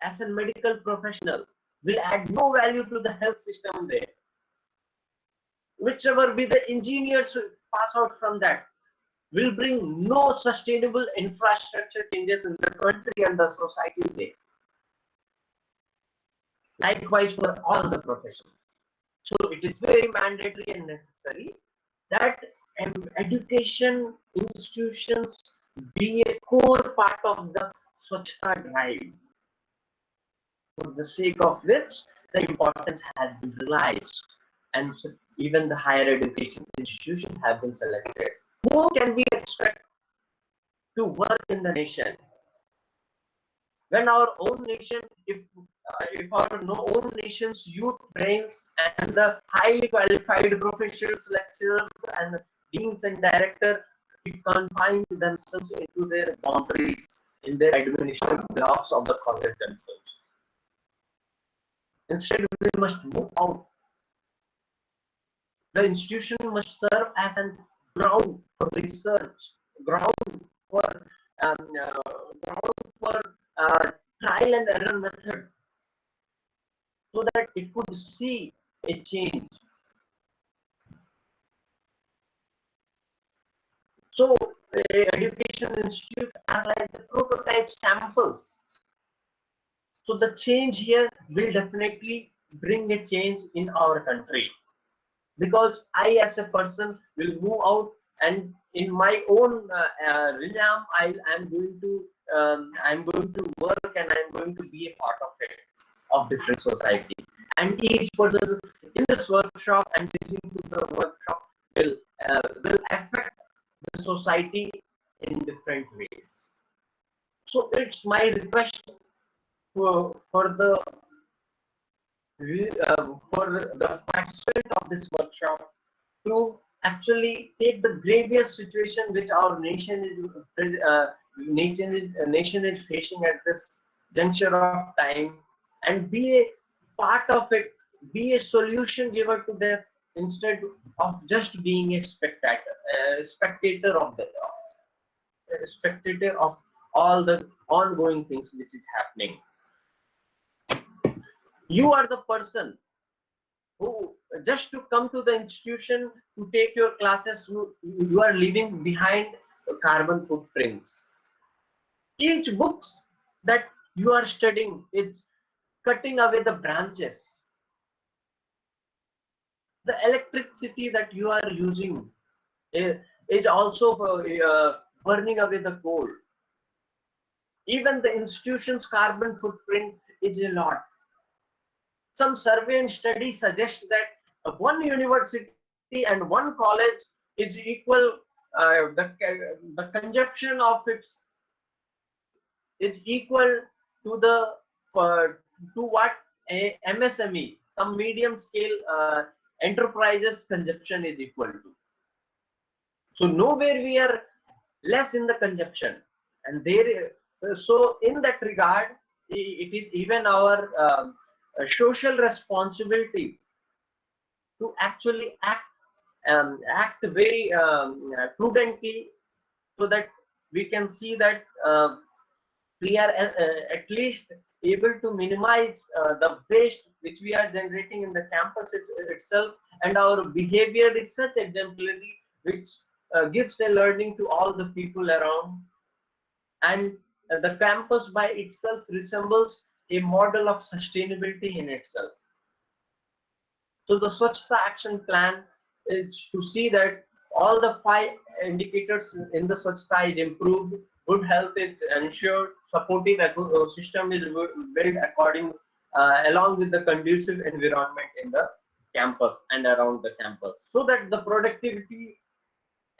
as a medical professional will add no value to the health system there. Whichever be the engineers who pass out from that will bring no sustainable infrastructure changes in the country and the society there. Likewise for all the professions. So it is very mandatory and necessary that education institutions be a core part of the Swachhta drive, for the sake of which the importance has been realized, and even the higher education institutions have been selected. Who can we expect to work in the nation? When our own nation, if our own nation's youth brains and the highly qualified professors, lecturers, and deans and directors confine themselves into their boundaries in their administrative blocks of the college themselves. Instead, we must move out. The institution must serve as a ground for research, ground for trial and error method, so that it could see a change. So, education institutes are like the prototype samples. So the change here will definitely bring a change in our country, because I as a person will move out, and in my own realm I'm going to work, and I'm going to be a part of it, of different society, and each person in this workshop and listening to the workshop will affect the society in different ways. So it's my request for the participant of this workshop to actually take the grievous situation which our nation is facing at this juncture of time, and be a part of it, be a solution giver to that, instead of just being a spectator of a spectator of all the ongoing things which is happening. You are the person who just to come to the institution to take your classes, you are leaving behind carbon footprints. Each books that you are studying is cutting away the branches. The electricity that you are using is also burning away the coal. Even the institution's carbon footprint is a lot. Some survey and study suggest that one university and one college is equal, the consumption of its is equal to the to what a MSME, some medium scale enterprises consumption is equal to. So nowhere we are less in the consumption, and there. So in that regard, it is even our social responsibility to actually act very prudently, so that we can see that we are at least able to minimize the waste which we are generating in the campus itself, and our behavior is such exemplary, which gives a learning to all the people around, and the campus by itself resembles a model of sustainability in itself. So the Swachhta Action Plan is to see that all the 5 indicators in the Swachhta is improved, good health is ensured, supportive ecosystem is built according along with the conducive environment in the campus and around the campus, so that the productivity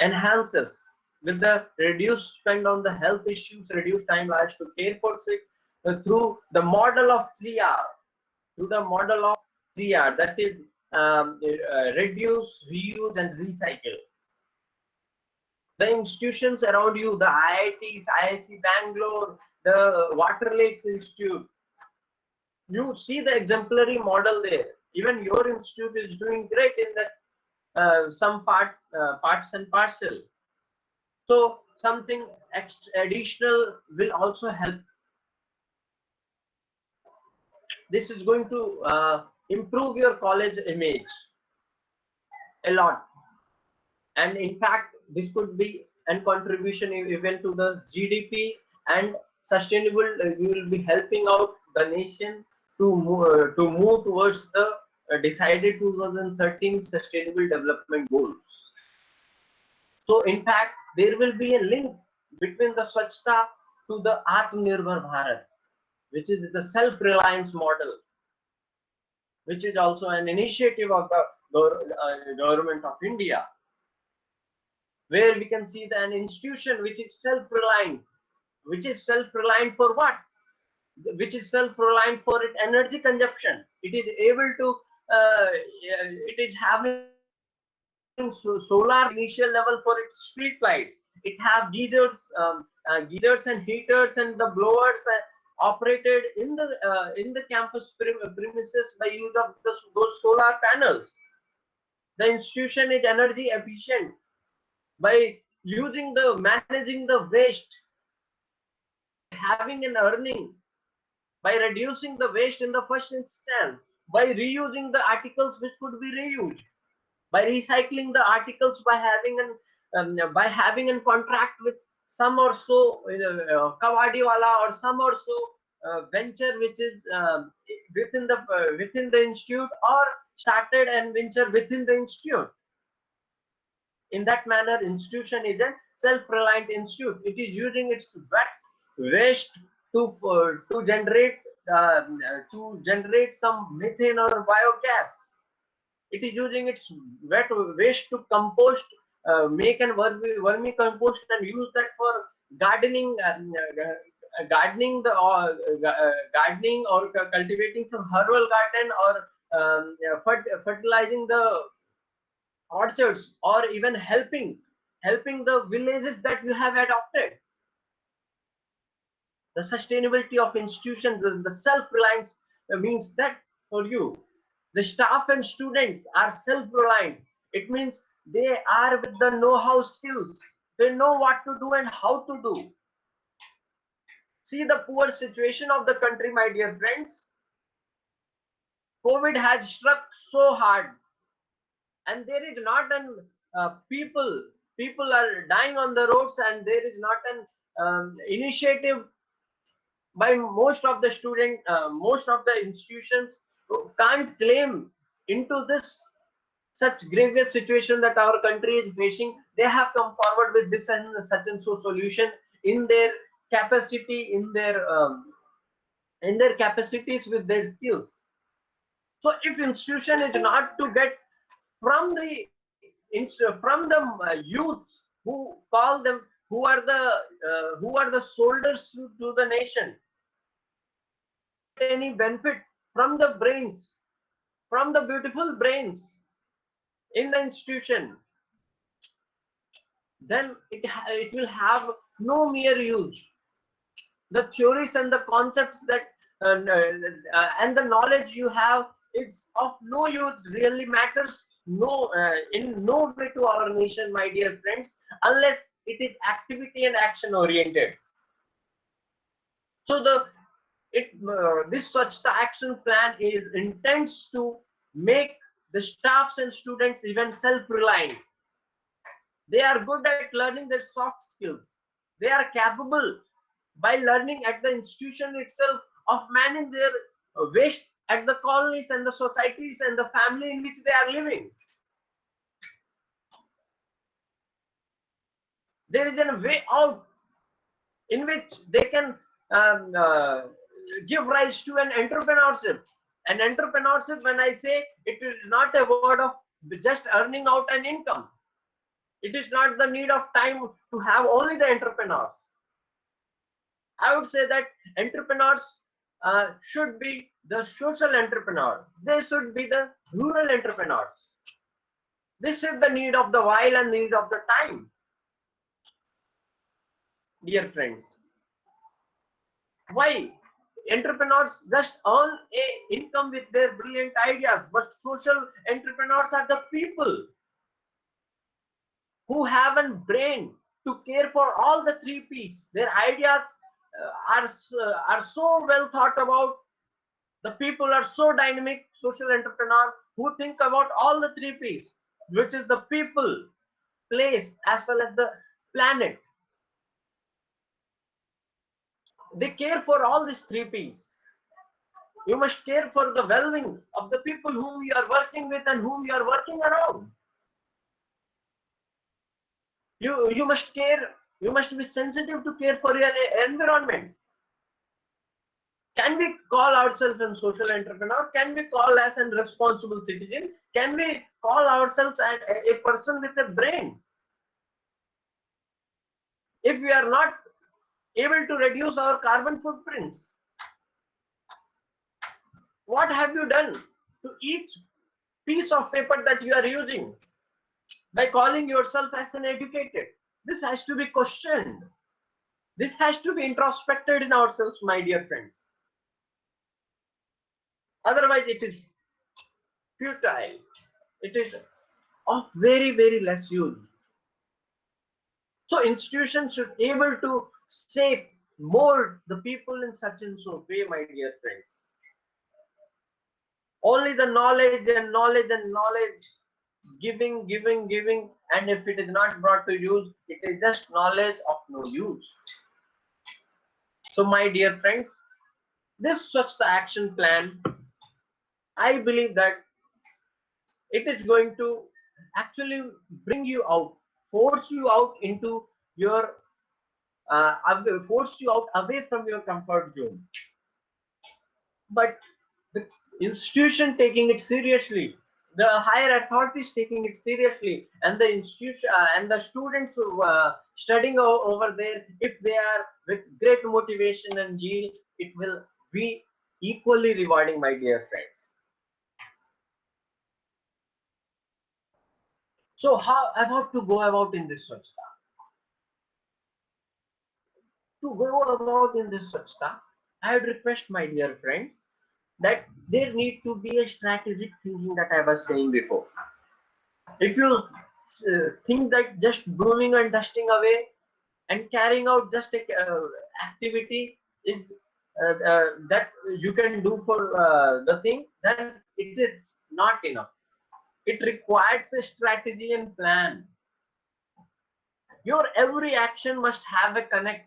enhances with the reduced spend on the health issues, reduced time lost to care for sick, through the model of 3R, through the model of 3R, that is reduce, reuse, and recycle. The institutions around you, the IITs, IIC Bangalore, the Water Lakes Institute, you see the exemplary model there. Even your institute is doing great in that some parts and parcel. So something additional will also help. this is going to improve your college image a lot. And in fact, this could be a contribution even to the GDP and sustainable. You will be helping out the nation to move towards the decided 2013 Sustainable Development Goals. So in fact, there will be a link between the Swachhta to the Atmanirbhar Bharat, which is the self-reliance model, which is also an initiative of the government of India, where we can see an institution which is self-reliant. Which is self-reliant for what? Which is self-reliant for its energy consumption. It is able to, it is having solar initial level for its street lights. It have heaters and heaters and the blowers operated in the campus premises by use of those solar panels. The institution is energy efficient by using the managing the waste, by having an earning, by reducing the waste in the first instance, by reusing the articles which could be reused, by recycling the articles, by having a contract with some or so kawadiwala or some or so venture which is within the institute, or started and venture within the institute. In that manner, institution is a self-reliant institute. It is using its wet waste to generate some methane or biogas. It is using its wet waste to compost, make an vermi compost and use that for gardening, gardening or cultivating some herbal garden, or fertilizing the orchards, or even helping the villages that you have adopted. The sustainability of institutions, the self-reliance means that for you, the staff and students are self-reliant. It means they are with the know-how skills. They know what to do and how to do. See the poor situation of the country, my dear friends. COVID has struck so hard, and there is not an people are dying on the roads, and there is not an initiative by most of the student, most of the institutions who can't claim into this such grievous situation that our country is facing. They have come forward with this and such and so solution in their capacity, in their capacities, with their skills. So if institution is not to get from the from the youth, who call them, who are the soldiers to the nation, get any benefit from the brains, from the beautiful brains in the institution, then it will have no mere use. The theories and the concepts that and the knowledge you have, it's of no use, really matters no, in no way to our nation, my dear friends, unless it is activity and action oriented. So this Swachhta action plan is intends to make the staffs and students even self-reliant. They are good at learning their soft skills. They are capable by learning at the institution itself of managing their waste at the colonies and the societies and the family in which they are living. There is a way out in which they can give rise to an entrepreneurship. An entrepreneurship, when I say, it is not a word of just earning out an income. It is not the need of time to have only the entrepreneurs. I would say that entrepreneurs should be the social entrepreneur. They should be the rural entrepreneurs. This is the need of the while and need of the time, dear friends. Why? Entrepreneurs just earn a income with their brilliant ideas, but social entrepreneurs are the people who have a brain to care for all the three P's. Their ideas are so well thought about. The people are so dynamic, social entrepreneur who think about all the three P's, which is the people, place, as well as the planet. They care for all these three P's. You must care for the well-being of the people whom you are working with and whom you are working around. You must care. You must be sensitive to care for your environment. Can we call ourselves a social entrepreneur? Can we call as a responsible citizen? Can we call ourselves as a person with a brain? If we are not able to reduce our carbon footprints, what have you done to each piece of paper that you are using by calling yourself as an educated? This has to be questioned. This has to be introspected in ourselves, my dear friends. Otherwise, it is futile. It is of very, very less use. So institutions should able to shape, mold the people in such and so way, my dear friends. Only the knowledge and knowledge and knowledge, giving, giving, giving, and if it is not brought to use, it is just knowledge of no use. So, my dear friends, this such the action plan, I believe that it is going to actually bring you out, force you out into your, force you out away from your comfort zone. But the institution taking it seriously, the higher authorities taking it seriously, and the institution and the students who studying over there, if they are with great motivation and zeal, it will be equally rewarding, my dear friends. So how about to go about in this Swachhta? To go about in this Swachhta, I would request, my dear friends, that there need to be a strategic thinking that I was saying before. If you think that just brooming and dusting away and carrying out just a activity is that you can do for the thing, then it is not enough. It requires a strategy and plan. Your every action must have a connect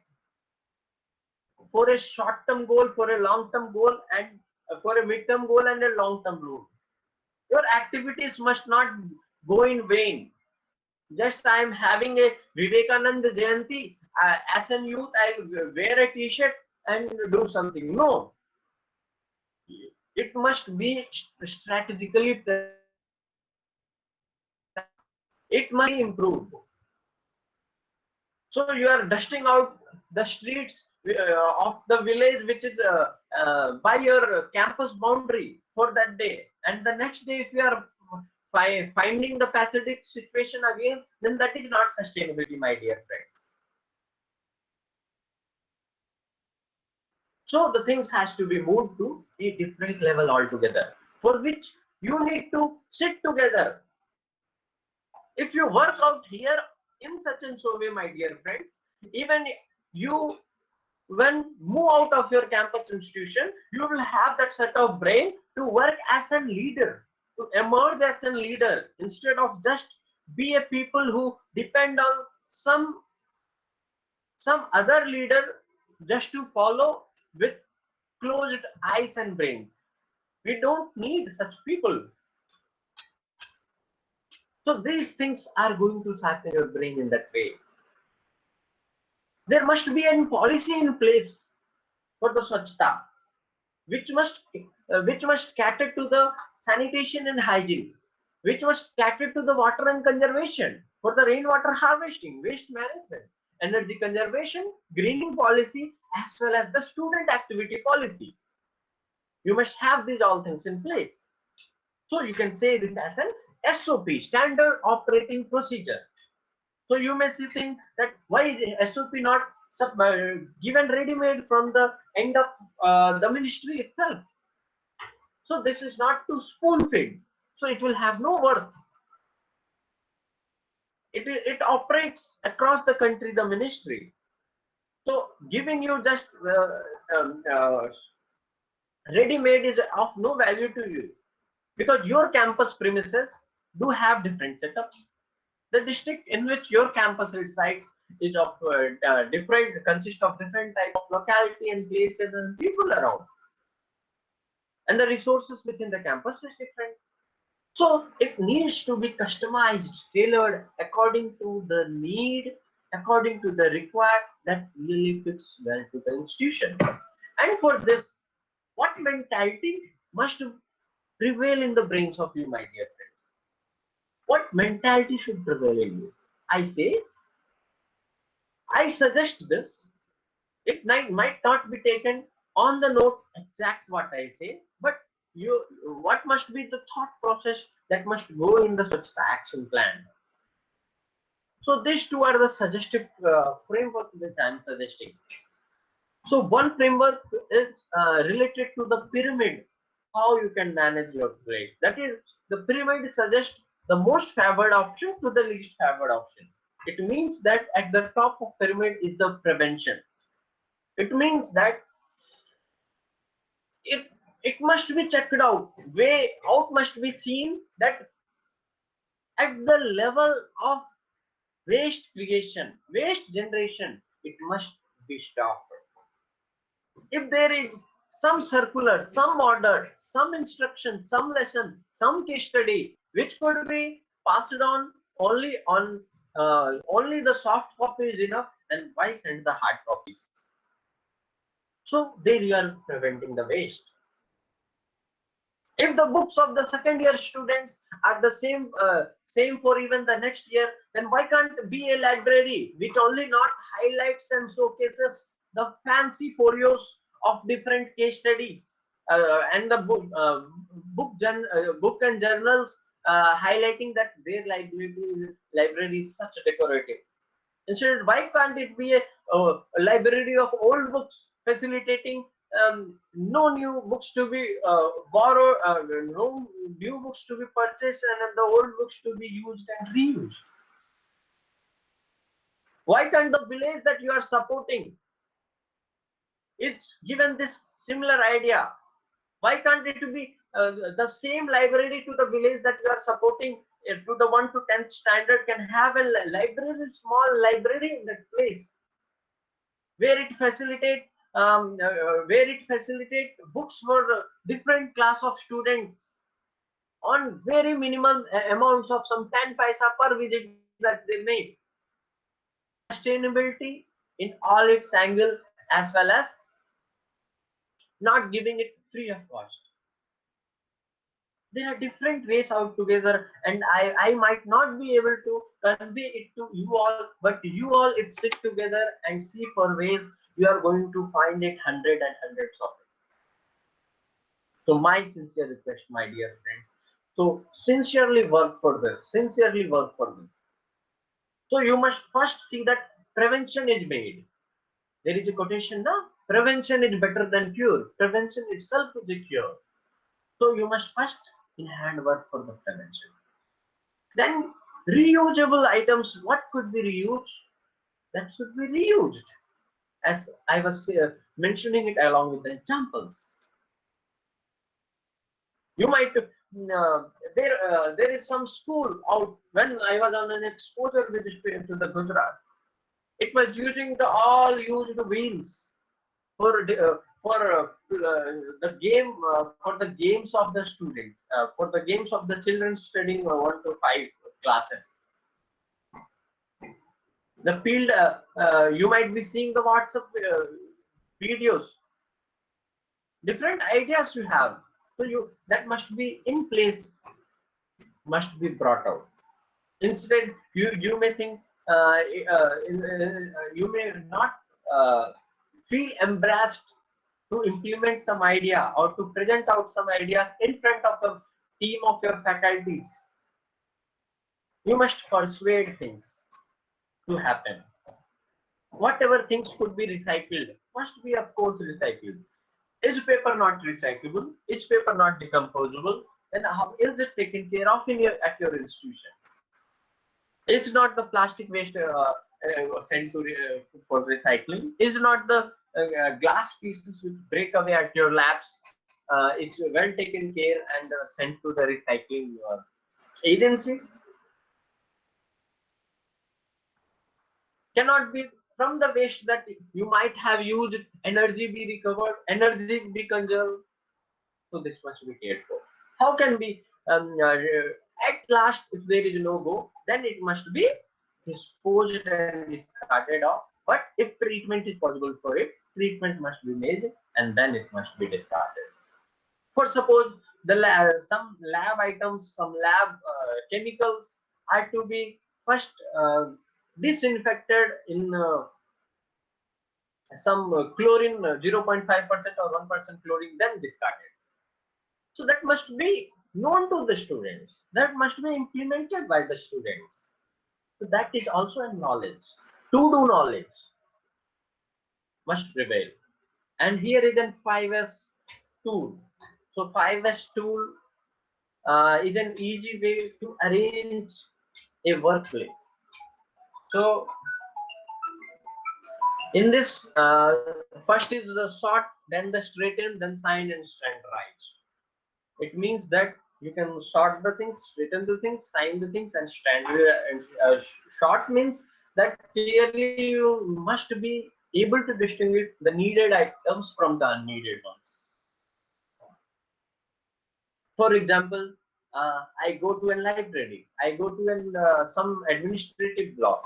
for a short term goal, for a long term goal, and for a mid term goal and a long term goal. Your activities must not go in vain. Just I am having a Vivekananda Jayanti. As a youth, I wear a T-shirt and do something. No, it must be strategically planned. It must be improved. So you are dusting out the streets of the village, which is by your campus boundary for that day, and the next day, if you are finding the pathetic situation again, then that is not sustainability, my dear friends. So the things has to be moved to a different level altogether, for which you need to sit together. If you work out here in such and so way, my dear friends, even you when move out of your campus institution, you will have that set of brain to work as a leader, to emerge as a leader instead of just be a people who depend on some other leader just to follow with closed eyes and brains. We don't need such people. So these things are going to sharpen your brain in that way. There must be a policy in place for the Swachhta, which must cater to the sanitation and hygiene, which must cater to the water and conservation, for the rainwater harvesting, waste management, energy conservation, greening policy, as well as the student activity policy. You must have these all things in place. So you can say this as an SOP, standard operating procedure. So you may think that why is SOP not given ready-made from the end of the ministry itself? So this is not to spoon feed. So it will have no worth. It operates across the country, the ministry. So giving you just um, uh, Ready-made is of no value to you because your campus premises do have different setups. The district in which your campus resides is of different, consists of different type of locality and places and people around, and the resources within the campus is different. So it needs to be customized, tailored according to the need, according to the required that really fits well to the institution. And for this, what mentality must prevail in the brains of you, my dear friends? What mentality should prevail in you? I say, I suggest this. It might not be taken on the note exact what I say, but you, what must be the thought process that must go in the such action plan. So these two are the suggestive framework which I am suggesting. So one framework is related to the pyramid, how you can manage your grade. That is, the pyramid suggests the most favored option to the least favored option. It means that at the top of pyramid is the prevention. It means that it it must be checked out. Way out must be seen that at the level of waste creation, waste generation, it must be stopped. If there is some circular, some order, some instruction, some lesson, some case study, which could be passed on only the soft copy is enough, then why send the hard copies? So there you are preventing the waste. If the books of the second year students are the same for even the next year, then why can't be a library which only not highlights and showcases the fancy folios of different case studies and the book and journals highlighting that their library is such decorative. Instead, why can't it be a library of old books facilitating no new books to be borrowed, no new books to be purchased, and the old books to be used and reused? Why can't the village that you are supporting, it's given this similar idea? Why can't it be the same library to the village that you are supporting to the 1 to 10th standard can have a library, small library in that place where it facilitate books for different class of students on very minimum amounts of some 10 paisa per visit that they make. Sustainability in all its angle as well as not giving it free of cost. There are different ways out together, and I might not be able to convey it to you all, but you all it sit together and see for ways you are going to find it hundreds of it. So my sincere request, my dear friends, so sincerely work for this, sincerely work for this. So you must first see that prevention is made. There is a quotation now, prevention is better than cure. Prevention itself is a cure. So you must first in hand work for the prevention. Then reusable items, what could be reused? That should be reused. As I was mentioning it along with the examples. You might there is some school out when I was on an exposure visit to the Gujarat. It was using the all used wheels the game for the games of the students for the games of the children studying 1 to 5 classes. The field you might be seeing the WhatsApp videos, different ideas you have. So you that must be in place, must be brought out. Instead, you may think you may not feel embarrassed to implement some idea or to present out some idea in front of the team of your faculties. You must persuade things to happen. Whatever things could be recycled must be, of course, recycled. Is paper not recyclable? Is paper not decomposable? Then how is it taken care of in at your institution? It's not the plastic waste sent to for recycling. It's not the glass pieces which break away at your labs. it's well taken care and sent to the recycling agencies. Cannot be from the waste that you might have used, energy be recovered, energy be conserved. So this must be cared for. How can be at last, if there is no go, then it must be disposed and discarded off. But if treatment is possible for it, treatment must be made and then it must be discarded. For suppose the some lab items, some lab chemicals are to be first disinfected in some chlorine 0.5% or 1% chlorine, then discarded. So that must be known to the students. That must be implemented by the students. So that is also a knowledge. To do knowledge must prevail. And here is an 5S tool. So 5S tool is an easy way to arrange a workplace. So in this, first is the sort, then the straighten, then sign and standardize. It means that you can sort the things, straighten the things, sign the things, and short means that clearly you must be able to distinguish the needed items from the unneeded ones. For example, I go to a library, I go to an some administrative block.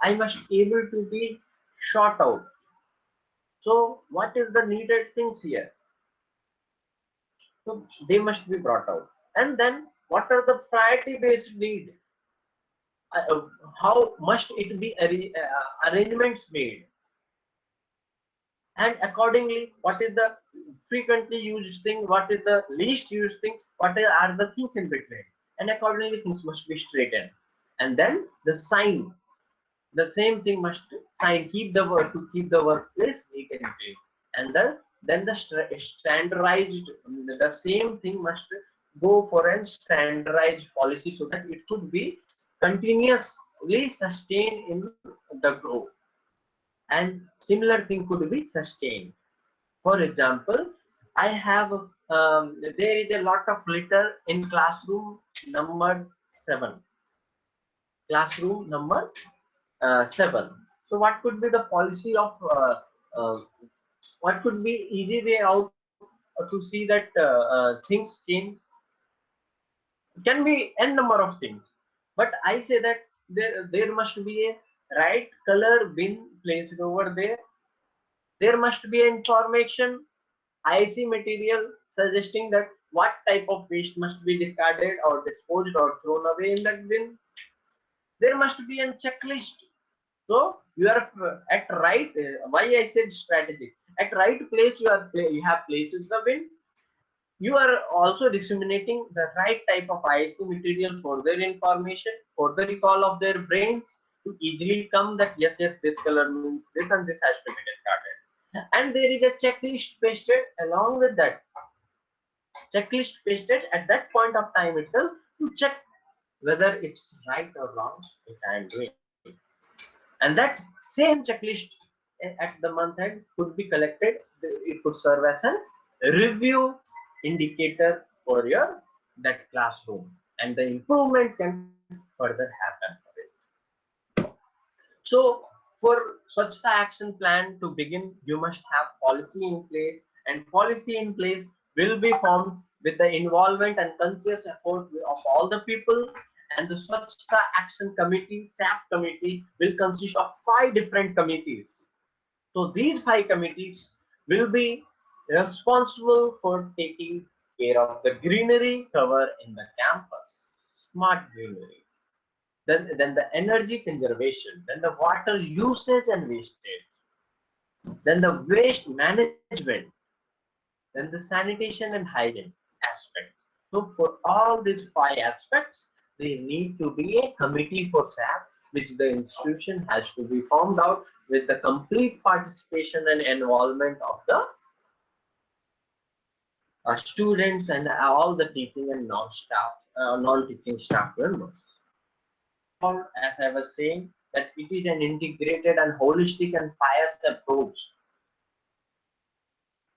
I must able to be short out. So what is the needed things here? So they must be brought out. And then what are the priority based need? How must it be arrangements made? And accordingly, what is the frequently used thing? What is the least used things? Are the things in between? And accordingly, things must be straightened. And then the sign, the same thing must sign, keep the work to keep the workplace neat and clean. And then the standardized, the same thing must go for a standardized policy so that it could be continuously sustained in the growth. And similar thing could be sustained. For example, I have there is a lot of litter in classroom number 7. Classroom number 7. So what could be the policy of uh, what could be easy way out to see that things change? Can be n number of things, but I say that there must be a right color bin placed over there. There must be information, IC material suggesting that what type of waste must be discarded or disposed or thrown away in that bin. There must be a checklist. So you are at right. Why I said strategic? At right place you have places the bin. You are also disseminating the right type of IC material for their information, for the recall of their brains to easily come that yes, this color means this and this has to be discarded. And there is a checklist pasted along with that. Checklist pasted at that point of time itself to check whether it's right or wrong which I am doing. And that same checklist at the month end could be collected. It could serve as a review indicator for your that classroom, and the improvement can further happen for it. So for such the action plan to begin, you must have policy in place, and policy in place will be formed with the involvement and conscious effort of all the people. And the Swachhta Action Committee, SAP committee, will consist of 5 different committees. So these 5 committees will be responsible for taking care of the greenery cover in the campus, smart greenery, then the energy conservation, then the water usage and wastage, then the waste management, then the sanitation and hygiene aspect. So for all these 5 aspects, there need to be a committee for SAP, which the institution has to be formed out with the complete participation and involvement of the students and all the teaching and non-teaching staff members. As I was saying, that it is an integrated and holistic and pious approach.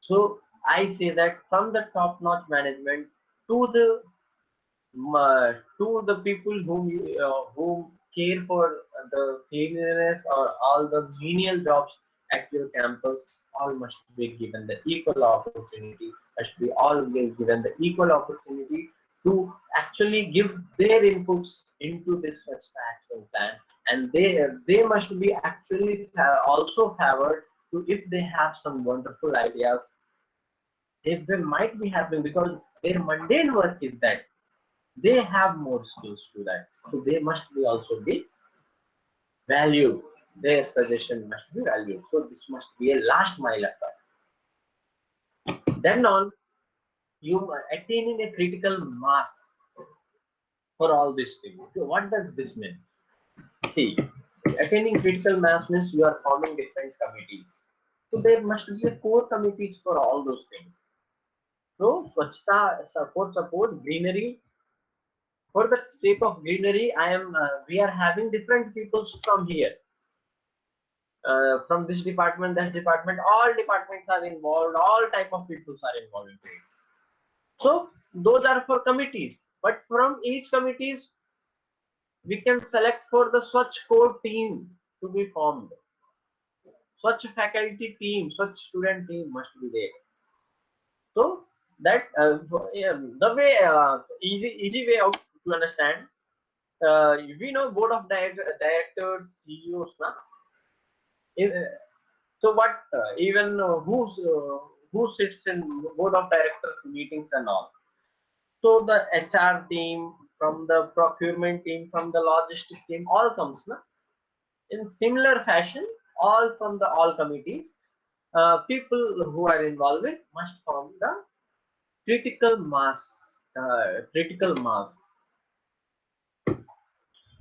So I say that from the top-notch management to the people whom care for the cleanliness or all the menial jobs at your campus, all must be given the equal opportunity. Must be all be given the equal opportunity to actually give their inputs into this such action plan, and they must be actually also favored to, if they have some wonderful ideas, if they might be having, because their mundane work is that they have more skills to that, so they must be also be valued. Their suggestion must be valued, so this must be a last mile effort. Then on, you are attaining a critical mass for all these things. So what does this mean? See, attaining critical mass means you are forming different committees, so there must be a core committees for all those things. So swachhta, support greenery. For the sake of greenery, we are having different peoples from here, from this department, that department, all departments are involved, all type of people are involved in it. So those are for committees, but from each committees we can select for the Swachh core team to be formed. Swachh faculty team, Swachh student team must be there. So that yeah, the way easy way out to understand. We know board of directors, CEOs, na? So what even who sits in board of directors meetings and all. So the HR team, from the procurement team, from the logistic team, all comes na. In similar fashion, all from the all committees, people who are involved must form the critical mass. Critical mass.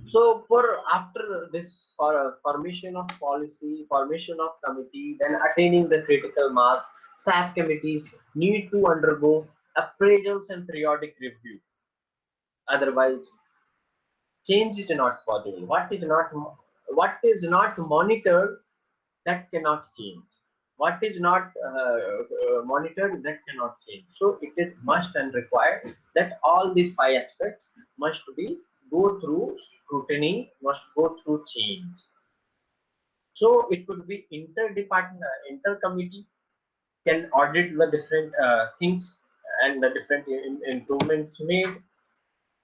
So for after this, for formation of policy, formation of committee, then attaining the critical mass, SAP committees need to undergo appraisals and periodic review. Otherwise, change is not possible. What is not monitored, that cannot change. What is not monitored, that cannot change. So it is must and required that all these five aspects must be go through scrutiny, must go through change. So it could be interdepartment, intercommittee can audit the different things and the different improvements made.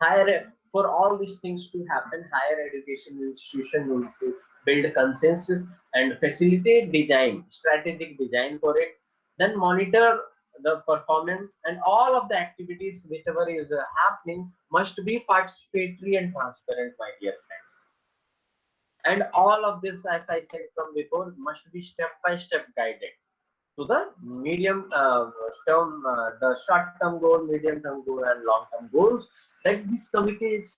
Higher, for all these things to happen, higher education institution need to build consensus and facilitate design, strategic design for it, then monitor the performance, and all of the activities whichever is happening must be participatory and transparent, my dear friends. And all of this, as I said from before, must be step by step guided to the medium term, the short term goal, medium term goal, and long term goals that this committee is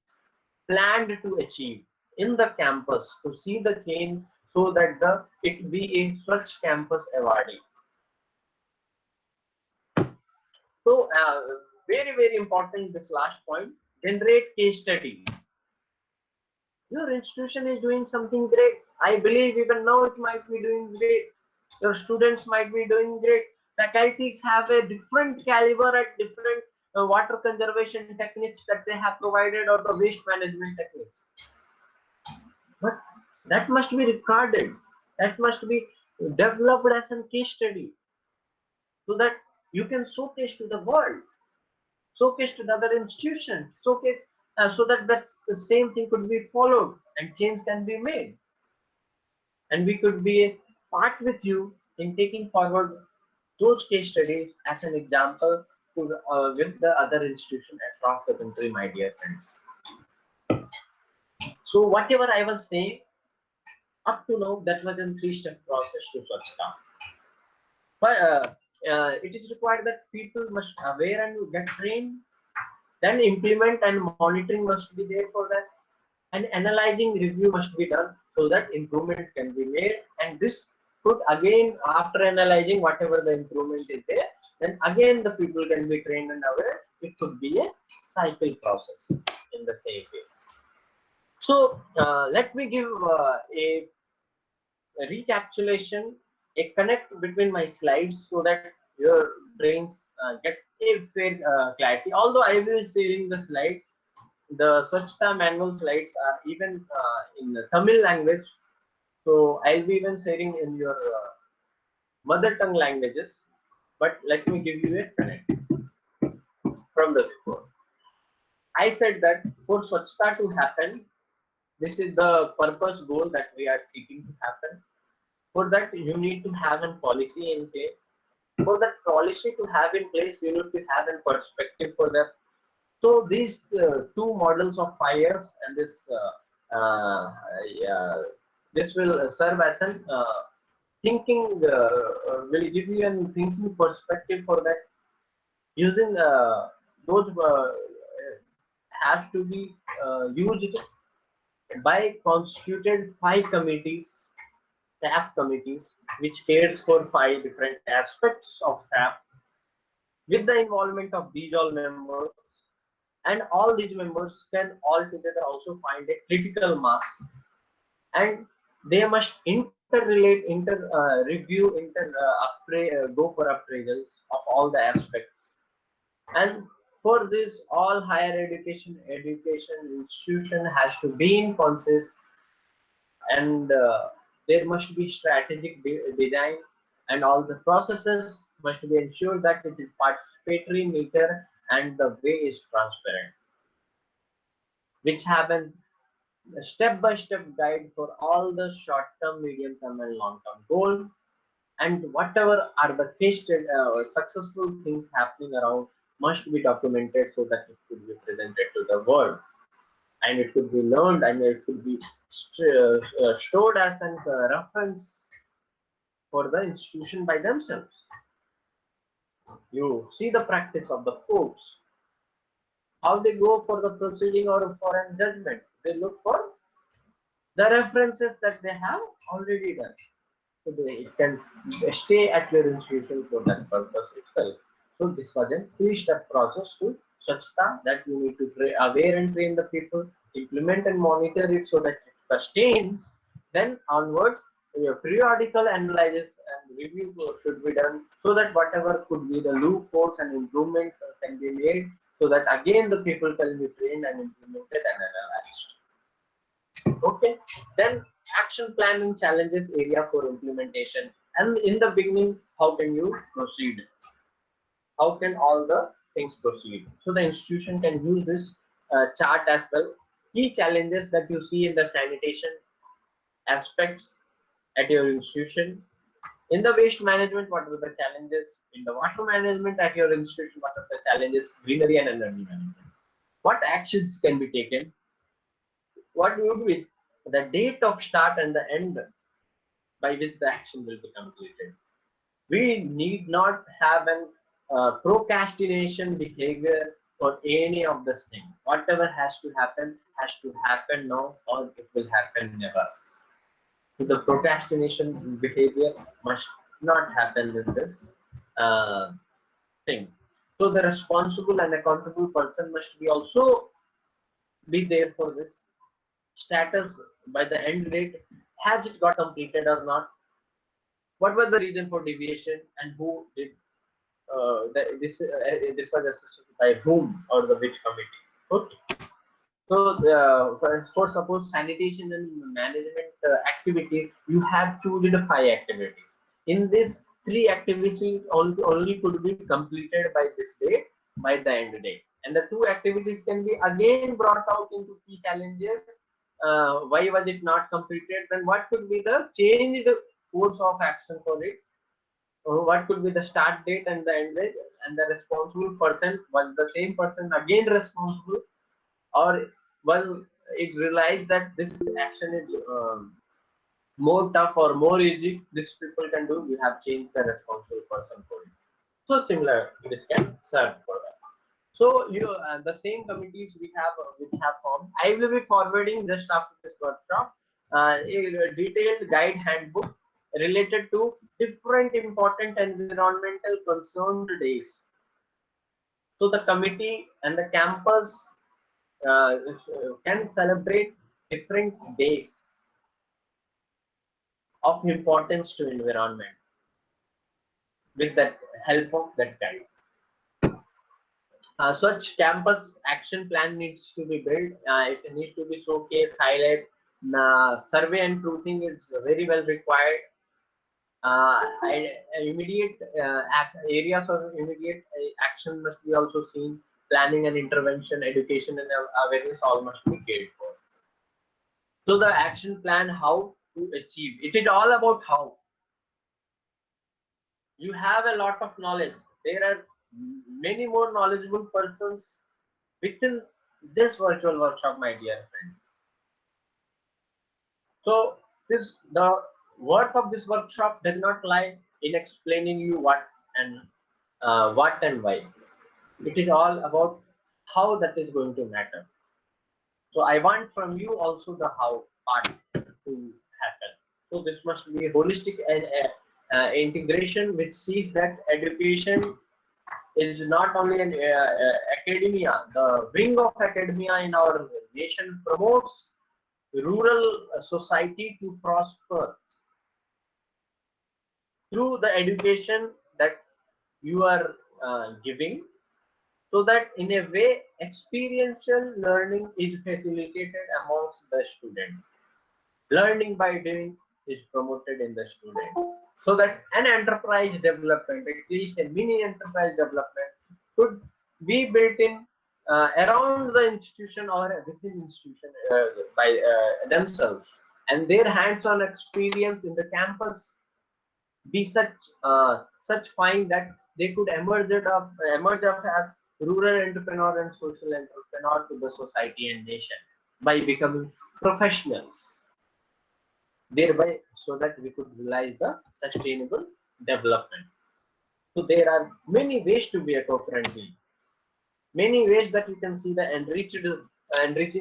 planned to achieve in the campus to see the change, so that the it be a Swachh campus awardee. So very important, this last point, generate case studies. Your institution is doing something great. I believe even now it might be doing great. Your students might be doing great. Faculties have a different caliber at different water conservation techniques that they have provided, or the waste management techniques. But that must be recorded. That must be developed as a case study, so that you can showcase to the world, showcase to the other institutions, showcase so that the same thing could be followed and change can be made. And we could be a part with you in taking forward those case studies as an example to with the other institutions across the country, my dear friends. So whatever I was saying up to now, that was a three-step process to such down. But it is required that people must aware and get trained, then implement and monitoring must be there for that, and analyzing review must be done so that improvement can be made. And this could again, after analyzing whatever the improvement is there, then again the people can be trained and aware. It could be a cycle process in the same way. So let me give a recapitulation, a connect between my slides, so that your brains get a fair clarity. Although I will be sharing the slides, the Swachhta manual slides are even in the Tamil language. So I'll be even sharing in your mother tongue languages. But let me give you a connect from the before. I said that for Swachhta to happen, this is the purpose goal that we are seeking to happen. For that, you need to have a policy in place. For that policy to have in place, you need to have a perspective for that. So these two models of 5 years and yeah, this will serve as an thinking, will give you a thinking perspective for that. Using those has to be used by constituted 5 committees, staff committees, which cares for 5 different aspects of staff, with the involvement of these all members, and all these members can all together also find a critical mass, and they must interrelate, review, go for appraisals of all the aspects. And for this, all higher education institution has to be in consist, and there must be strategic design, and all the processes must be ensured that it is participatory nature and the way is transparent, which have a step-by-step guide for all the short-term, medium-term, and long-term goals, and whatever are the successful things happening around must be documented so that it could be presented to the world, and it could be learned, and it could be stored as a reference for the institution by themselves. You see the practice of the courts, how they go for the proceeding or for a judgment. They look for the references that they have already done. So it can stay at your institution for that purpose itself. So this was a 3-step process to Swachhta, that you need to aware and train the people, implement and monitor it so that it sustains. Then onwards, your periodical analysis and review should be done so that whatever could be the loopholes and improvements can be made, so that again the people can be trained and implemented and analyzed. Okay, then action plan and challenges area for implementation. And in the beginning, how can you proceed? How can all the things proceed? So the institution can use this chart as well. Key challenges that you see in the sanitation aspects at your institution. In the waste management, what are the challenges? In the water management at your institution, what are the challenges? Greenery and energy management. What actions can be taken? What would be the date of start and the end by which the action will be completed? We need not have an procrastination behavior for any of this thing. Whatever has to happen now, or it will happen never. So the procrastination behavior must not happen in this uh, thing. So the responsible and accountable person must be also be there for this status by the end date. Has it got completed or not? What was the reason for deviation, and who did this was assessed by whom or the which committee? Okay. So for suppose sanitation and management activity, you have chosen 5 activities. In this, 3 activities only could be completed by this date, by the end date, and the 2 activities can be again brought out into key challenges. Why was it not completed? Then what could be the changed course of action for it? What could be the start date and the end date, and the responsible person, was the same person again responsible, or was it realized that this action is more tough or more easy, this people can do, you have changed the responsible person for it. So similar, this can serve for that. So you the same committees we have which have formed. I will be forwarding just after this workshop a detailed guide handbook related to different important environmental concerned days. So the committee and the campus can celebrate different days of importance to environment. with that help of that guide. Such campus action plan needs to be built. It needs to be showcase, highlight. Survey and truthing is very well required. Immediate areas of immediate action must be also seen. Planning and intervention, education and awareness all must be cared for. So the action plan, how to achieve it is all about how. You have a lot of knowledge. There are many more knowledgeable persons within this virtual workshop, my dear friend. So this the worth of this workshop does not lie in explaining you what and why. It is all about how that is going to matter. So I want from you also the how part to happen. So this must be holistic and integration, which sees that education is not only an academia, the wing of academia in our nation promotes rural society to prosper through the education that you are giving, so that in a way experiential learning is facilitated amongst the students. Learning by doing is promoted in the students, so that an enterprise development, at least a mini enterprise development, could be built in around the institution or within institution by themselves, and their hands-on experience in the campus be such fine that they could emerge up as rural entrepreneur and social entrepreneur to the society and nation by becoming professionals, thereby so that we could realize the sustainable development. So there are many ways to be eco-friendly, many ways that you can see the enriching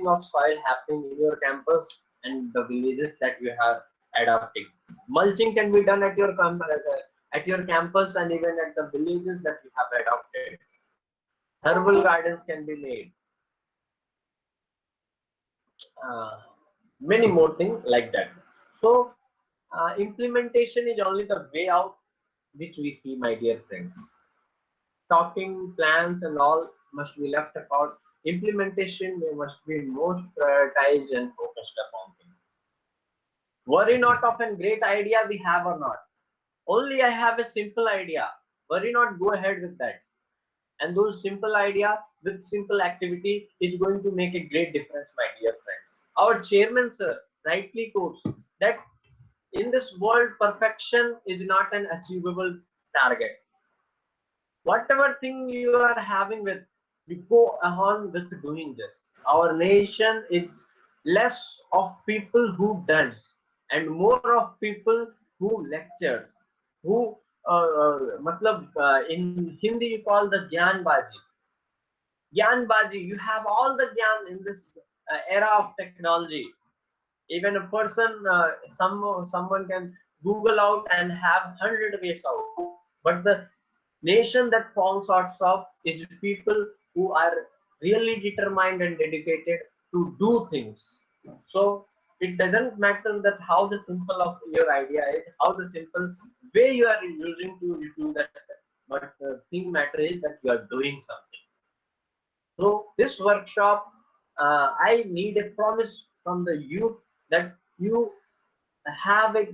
of soil happening in your campus and the villages that you have adopting. Mulching can be done at your campus and even at the villages that you have adopted. Herbal gardens can be made. Uh, Many more things like that. So implementation is only the way out, which we see, my dear friends. Talking plans and all must be left apart. Implementation they must be most prioritized and focused upon things. Worry not of a great idea we have or not. Only I have a simple idea. Worry not, go ahead with that. And those simple idea with simple activity is going to make a great difference, my dear friends. Our chairman, sir, rightly quotes that in this world, perfection is not an achievable target. Whatever thing you are having with, you go on with doing this. Our nation is less of people who does and more of people who lectures, who in Hindi you call the gyan baji. You have all the gyan in this era of technology. Even a person someone can google out and have 100 ways out, but the nation that falls out of is people who are really determined and dedicated to do things. So it doesn't matter that how the simple of your idea is, how the simple way you are using to do that, but the thing matter is that you are doing something. So this workshop, I need a promise from the youth that you have a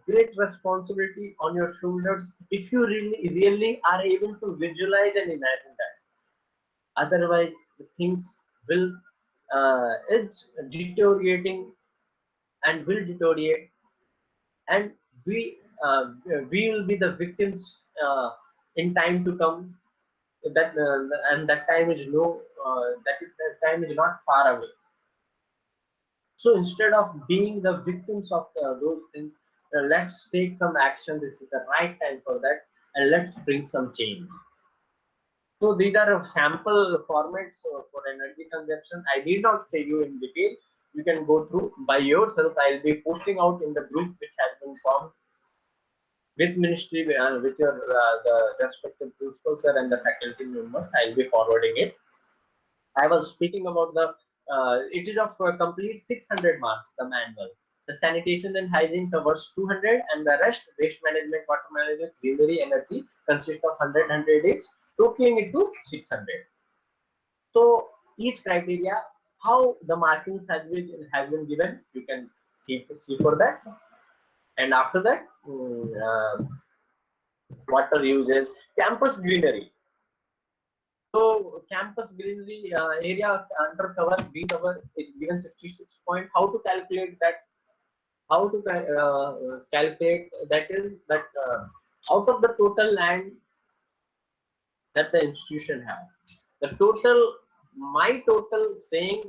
great responsibility on your shoulders if you really are able to visualize and imagine that. Otherwise, the things will it's deteriorating and will deteriorate, and we will be the victims in time to come. And that time is that time is not far away. So instead of being the victims of those things, let's take some action. This is the right time for that, and let's bring some change. So these are sample formats for energy consumption. I did not say you in detail. You can go through by yourself. I'll be posting out in the group which has been formed with ministry and with your the respective principal sir and the faculty members. I'll be forwarding it. I was speaking about the it is of complete 600 marks, the manual. The sanitation and hygiene covers 200, and the rest waste management, water management, greenery, energy consists of 100 each, totaling it to 600. So each criteria, how the markings has been given, you can see for that. And after that, water uses campus greenery. So campus greenery area under cover, green cover is given 66 point. How to calculate that? How to calculate that is that out of the total land that the institution have, the total, my total saying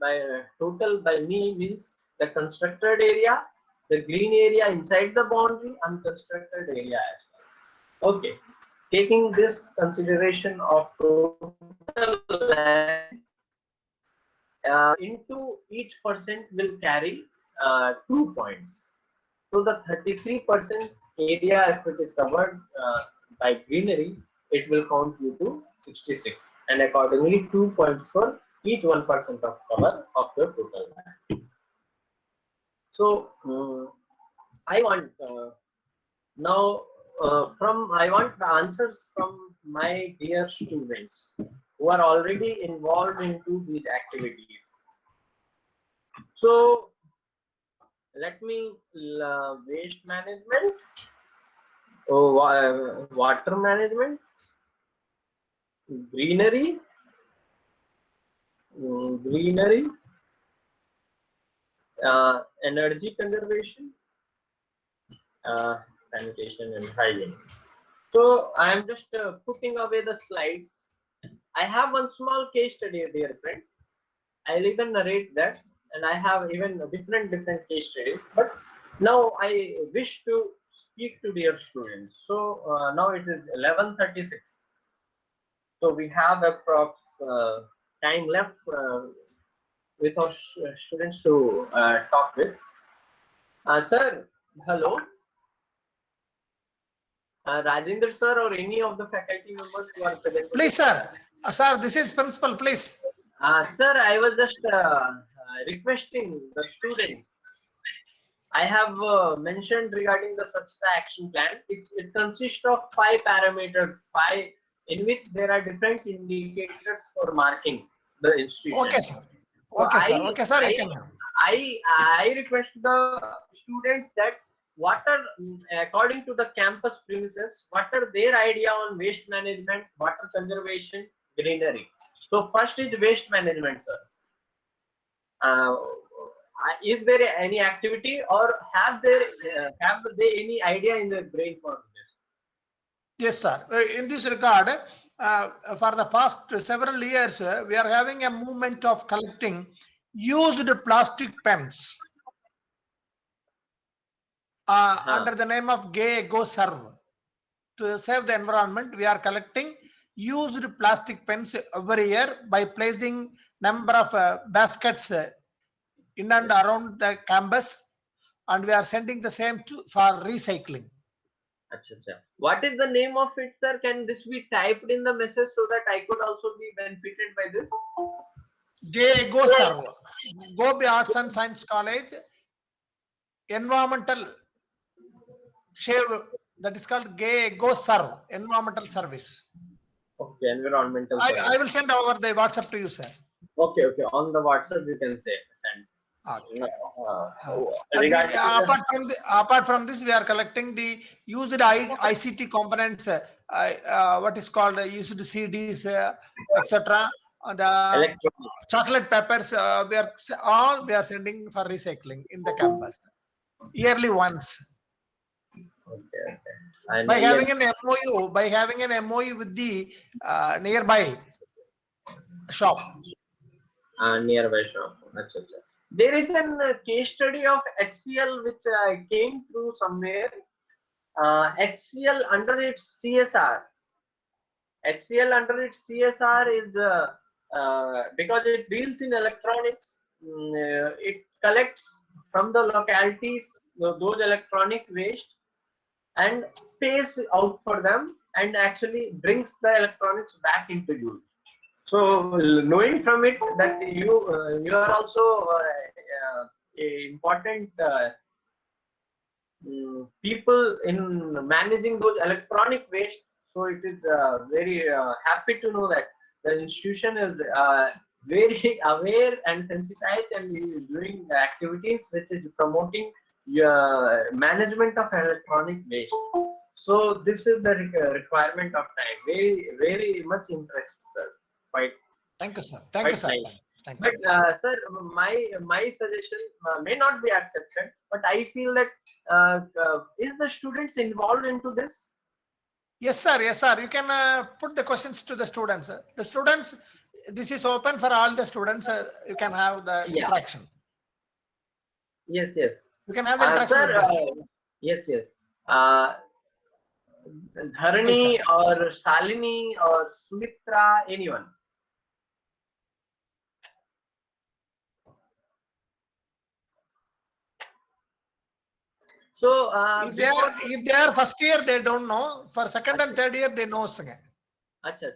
by total by me means the constructed area, the green area inside the boundary, unconstructed area as well. Okay, taking this consideration of total land, into each percent will carry 2 points. So the 33% area, if it is covered by greenery, it will count you to 66, and accordingly 2 points for each 1% of cover of the total land. So I want now I want the answers from my dear students who are already involved into these activities. So let me waste management, water management, greenery, greenery, energy conservation, sanitation and hygiene. So I am just putting away the slides. I have one small case study, dear friend. I'll even narrate that, and I have even different case studies. But now I wish to speak to dear students. So now it is 11:36. So we have approx time left with our students to talk with. Sir, hello. Rajendra sir or any of the faculty members who are present. Please, sir. Sir, this is principal, please. Sir, I was just requesting the students. I have mentioned regarding the Swachhta action plan. It consists of 5 parameters, in which there are different indicators for marking the institution. Okay, sir. So Okay, sir. Okay, sir. You can. I request the students that what are, according to the campus premises, what are their idea on waste management, water conservation, greenery. So first is waste management, sir. Is there any activity or have they any idea in their brain for this? Yes, sir. In this regard, for the past several years, we are having a movement of collecting used plastic pens under the name of Go Serve. To save the environment, we are collecting used plastic pens every year by placing number of baskets in and around the campus, and we are sending the same for recycling. Achha, achha. What is the name of it, sir? Can this be typed in the message so that I could also be benefited by this? Go Serve, Gobiarts and Science College, environmental shave, that is called Go Serve, environmental service. Okay, environmental service. I will send over the WhatsApp to you, sir. Okay, okay. On the WhatsApp you can say send. Okay. Regarding apart from this, we are collecting the used ICT components, what is called used CDs, etc. The electronic. chocolate peppers, we are sending for recycling in the campus yearly once. Okay, okay. And By having an MOU with the nearby shop. Nearby shop. Achha, achha. There is a case study of HCL which I came through somewhere. HCL under its CSR. HCL under its CSR is because it deals in electronics. It collects from the localities those electronic waste and pays out for them and actually brings the electronics back into use. So knowing from it that you are also important people in managing those electronic waste. So it is very happy to know that the institution is very aware and sensitized and is doing activities which is promoting management of electronic waste. So this is the requirement of time. Very much interest, sir. Quite Thank you, sir. Thank you, quite sir. nice. Thank But you. sir, my suggestion may not be accepted, but I feel that is the students involved into this? Yes, sir. Yes, sir. You can put the questions to the students. The students, this is open for all the students. You can have the Yeah. interaction. Yes. You can have the interaction Sir, with them. yes. Uh, Please, sir. Dharani or Shalini or Sumitra, anyone? So before If they are first year, they don't know. For second and third year, they know. Sir. Acha.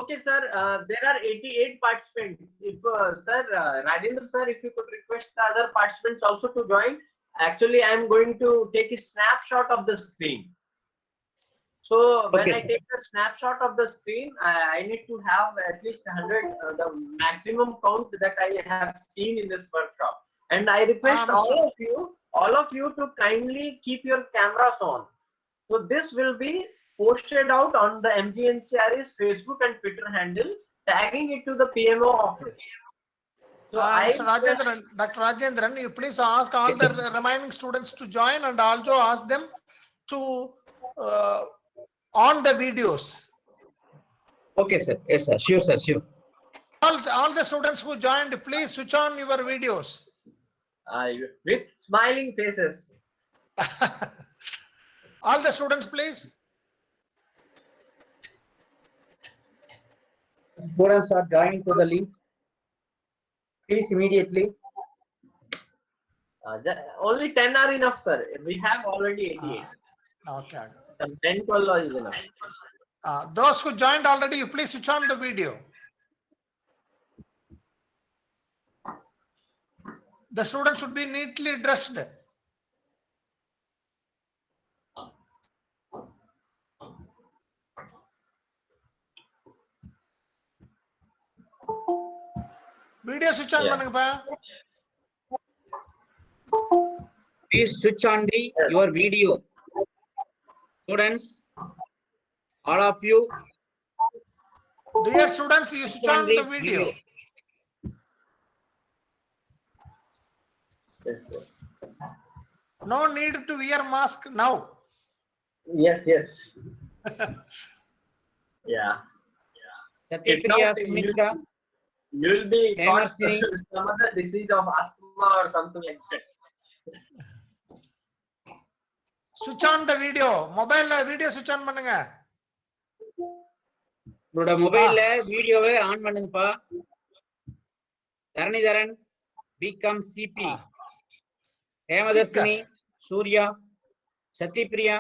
Okay, sir. There are 88 participants. If sir, Rajendra sir, if you could request the other participants also to join. Actually, I am going to take a snapshot of the screen. So when I take a snapshot of the screen, I need to have at least 100, the maximum count that I have seen in this workshop. And I request all of you to kindly keep your cameras on. So this will be posted out on the MGNCR's Facebook and Twitter handle, tagging it to the PMO office. So Mr. Rajendran, Dr. Rajendran, you please ask all the remaining students to join and also ask them to on the videos. Okay, sir. Yes, sir. Sure, sir. Sure. All the students who joined, please switch on your videos. with smiling faces. All the students, please. Students are joining to the link. Please immediately. Only 10 are enough, sir. We have already 88. Okay. Some 10, 12 is enough. Those who joined already, you please switch on the video. The students should be neatly dressed. Video switch on பண்ணுங்கப்பா. Please switch on your video. Students, all of you. Dear students, you switch on the video. Yes. No need to wear mask now. Yes. Yeah. Satyapriya, Sumitra. You will be caught Emergency. some other disease of asthma or something like that. Switch on the video. Mobile video switch on பண்ணுங்க. உங்களோட மொபைல்ல வீடியோவை on பண்ணுங்கப்பா. தரணிதரன், பிகம் Sibi, Hemadharshini, Surya, Sathyapriya.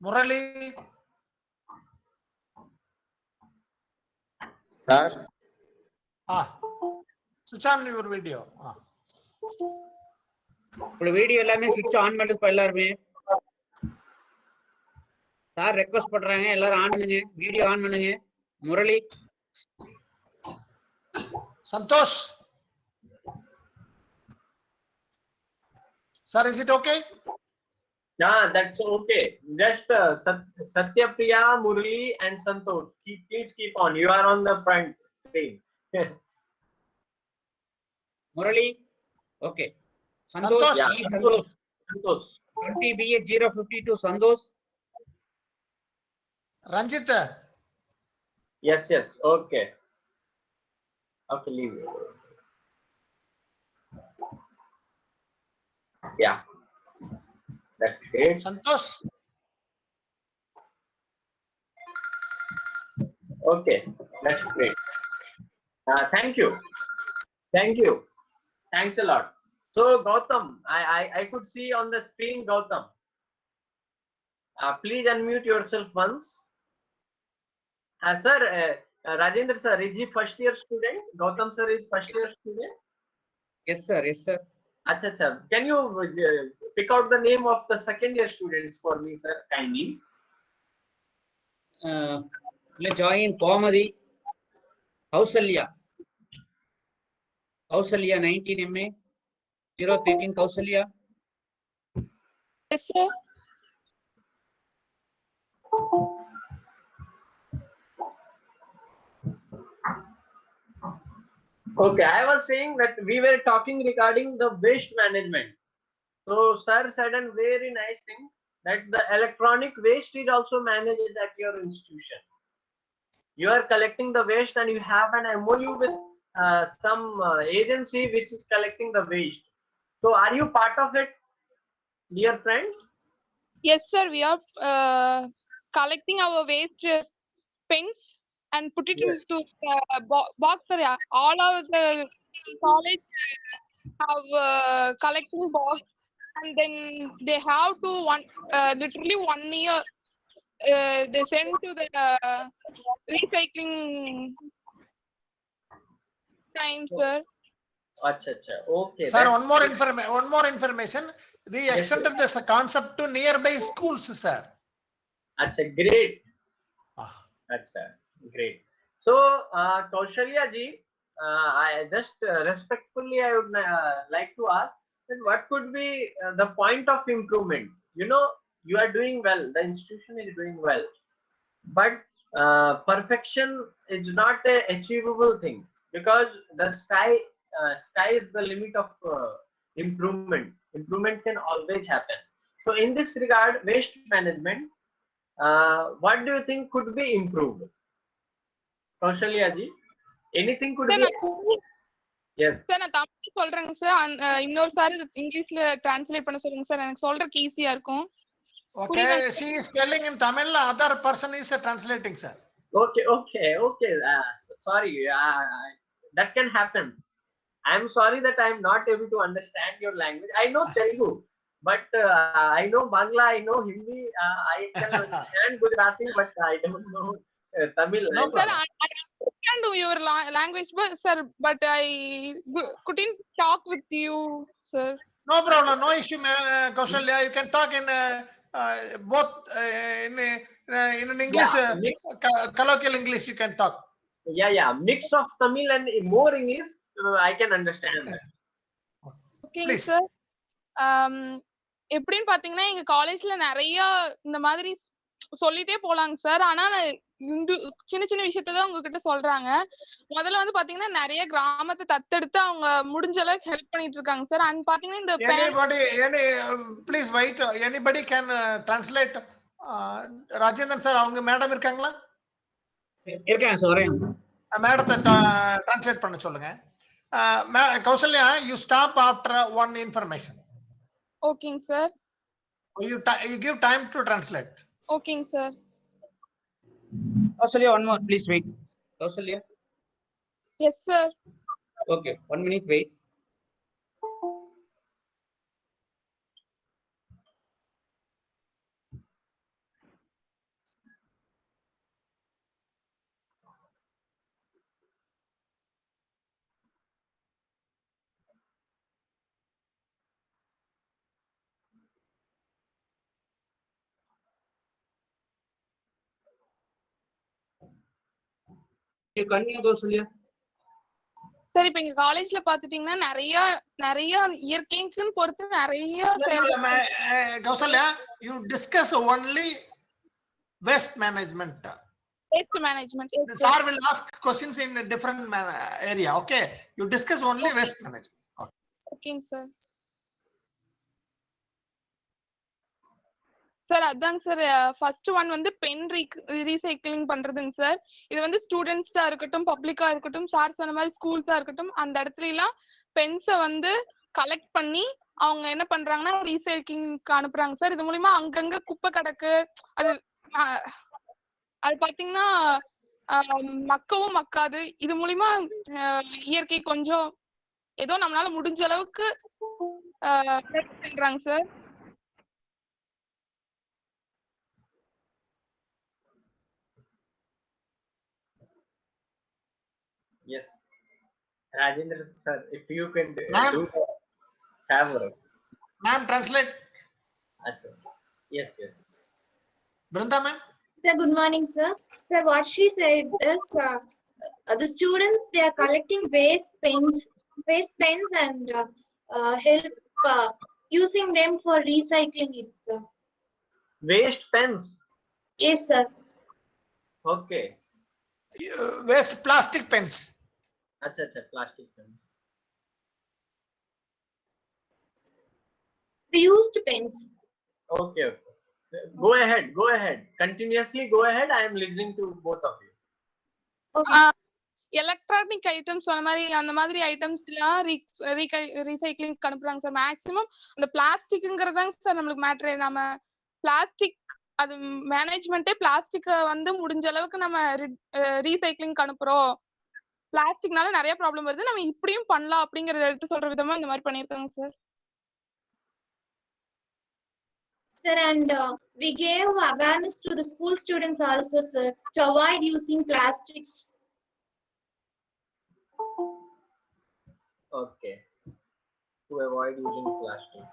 Murali. Sir. Switch on your video. உங்களோட வீடியோ எல்லாமே சுவிட்ச் ஆன் பண்ணுங்கப்பா எல்லாருமே. சார் ரெக்வஸ்ட் பண்றாங்க, எல்லாரும் ஆன் பண்ணுங்க, வீடியோ ஆன் பண்ணுங்க. Murali. Santosh. Sir, is it okay? Yeah, that's okay. Just Satyapriya, Murli, and Santosh. Please keep on. You are on the front screen. Murali. Okay. Santosh. Yeah, Santosh. 20BA052 Santosh. Ranjit. Yes. Okay, leave it. Yeah. That's great. Santosh. Okay, that's great. Thank you. Thanks a lot. So Gautam, I could see on the screen Gautam. Please unmute yourself once. Sir, Rajendra sir, is he first year student? Gautam sir is first year student? Yes, sir. Yes, sir. Acha, acha. Can you pick out the name of the second year students for me, sir, kindly? Join Komadi, Kausalya. Kausalya 19 MA, 013 Kausalya. Yes, sir. Okay, I was saying that we were talking regarding the waste management. So, sir said a very nice thing that the electronic waste is also managed at your institution. You are collecting the waste and you have an MOU with some agency which is collecting the waste. So, are you part of it, dear friends? Yes, sir. We are collecting our waste pens and put it Yes. into box. Sir. Yeah. All of the college have collecting box, and then they have to literally 1 year. They send to the recycling time, sir. Acha, acha. Okay. Sir, one more information. We Yes, sir. extended this concept to nearby schools, sir. Acha, great. Ah. Acha, great. So, Kaushalya ji, I just respectfully I would like to ask that what could be the point of improvement? You know, you are doing well. The institution is doing well, but perfection is not a achievable thing because the sky is the limit of improvement. Improvement can always happen. So, in this regard, waste management, what do you think could be improved? Kaushalya ji, anything could Sir, be. Yes. Sir நான் தமிழ் சொல்றேங்க sir இன்னொரு sir இங்கிலீஷ்ல translate பண்ண சொல்லுங்க sir எனக்கு சொல்றதுக்கு ஈஸியா இருக்கும். Okay, she is telling in Tamil, other person is translating, sir. Okay. Sorry, that can happen. I'm sorry that I'm not able to understand your language. I know Telugu, but I know Bangla, I know Hindi, I can understand Gujarati, but I don't know Tamil. No Sir, problem. I understand your language, but I couldn't talk with you, sir. No problem, no issue, Kaushalya. You can talk in both in English, Yeah, mix. colloquial English. You can talk. Yeah. Mix of Tamil and more English, I can understand that. ஓகேங்க Please. Sir. எப்படின்னு பாத்தீங்கன்னா எங்க காலேஜ்ல நிறைய இந்த மாதிரி சொல்லிட்டே போலாங்க சார். ஆனா சின்ன சின்ன விஷயத்தான் உங்ககிட்ட சொல்றாங்க. முதல்ல வந்து பாத்தீங்கன்னா நிறைய கிராமத்தை தத்தெடுத்து அவங்க முடிஞ்ச அளவுக்கு ஹெல்ப் பண்ணிட்டு இருக்காங்க சார். அண்ட் பாத்தீங்கன்னா இந்த Please wait. Anybody can translate. Rajendran sir, அவங்க மேடம் இருக்காங்களா? இருக்காங்க சார். மேடத்தை translate பண்ண சொல்லுங்க. Kausalya, you stop after one information. ஓகேங்க sir. You give time to translate. ஓகேங்க sir. Kausalya, one more, please wait. Kausalya. Yes, sir. Okay, 1 minute wait. You continue, Kausalya. Sir இப்ப எங்க காலேஜ்ல பாத்துட்டீங்கன்னா நிறைய இயற்கைக்குன்னு பொறுத்து நிறைய Kausalya, you discuss only waste management. waste management. Yes, The sir. sir will ask questions in a different area. Okay, you discuss only waste management. ஓகேங்க sir. Sir அதாங்க sir first one வந்து பென் ரீசைக்கிளிங் பண்றதுங்க sir. இது வந்து ஸ்டூடெண்ட்ஸா இருக்கட்டும், பப்ளிக்கா இருக்கட்டும், sir சொன்ன மாதிரி ஸ்கூல்ஸா இருக்கட்டும், அந்த இடத்துல எல்லாம் பென்ஸை வந்து கலெக்ட் பண்ணி அவங்க என்ன பண்றாங்கன்னா ரீசைக்கிளிங்க்கு அனுப்புறாங்க சார். இது மூலியமா அங்கங்க குப்பை கிடக்கு, அது பாத்தீங்கன்னா மக்கவும் மக்காது. இது மூலியமா இயற்கை கொஞ்சம் ஏதோ நம்மளால முடிஞ்ச அளவுக்கு பண்றாங்க sir. Yes, Rajendra sir, if you can Ma'am, do the favor. ma'am, translate. Achha. Yes, yes. Brinda, ma'am. Sir, good morning, sir. Sir, what she said is the students they are collecting waste pens, and help using them for recycling it, sir. Waste pens. Yes, sir. Okay. Waste plastic pens. Achha, achha, plastic pens. The used pens. Okay, okay. Go ahead, go ahead. Continuously go ahead. I am listening to both of you. Okay. Electronic items சொன்ன மாதிரி அந்த மாதிரி items எல்லாம் recycling அனுப்புறாங்க sir. Maximum அந்த பிளாஸ்டிக்ங்கிறதாங்க sir நம்மளுக்கு matter. நம்ம plastic அது மேனேஜ்மெண்ட்டே பிளாஸ்டிக்கை வந்து முடிஞ்ச அளவுக்கு நம்ம ரீசைக்ளிங் அனுப்புறோம். பிளாஸ்டிக்னால நிறைய ப்ராப்ளம் வருது, நம்ம இப்படியும் பண்ணலாம் அப்படிங்கறத எடுத்து சொல்ற விதமா இந்த மாதிரி பண்ணியிருக்காங்க sir. Sir, and we gave awareness to the school students also, sir, to avoid using plastics. Okay. To avoid using plastic.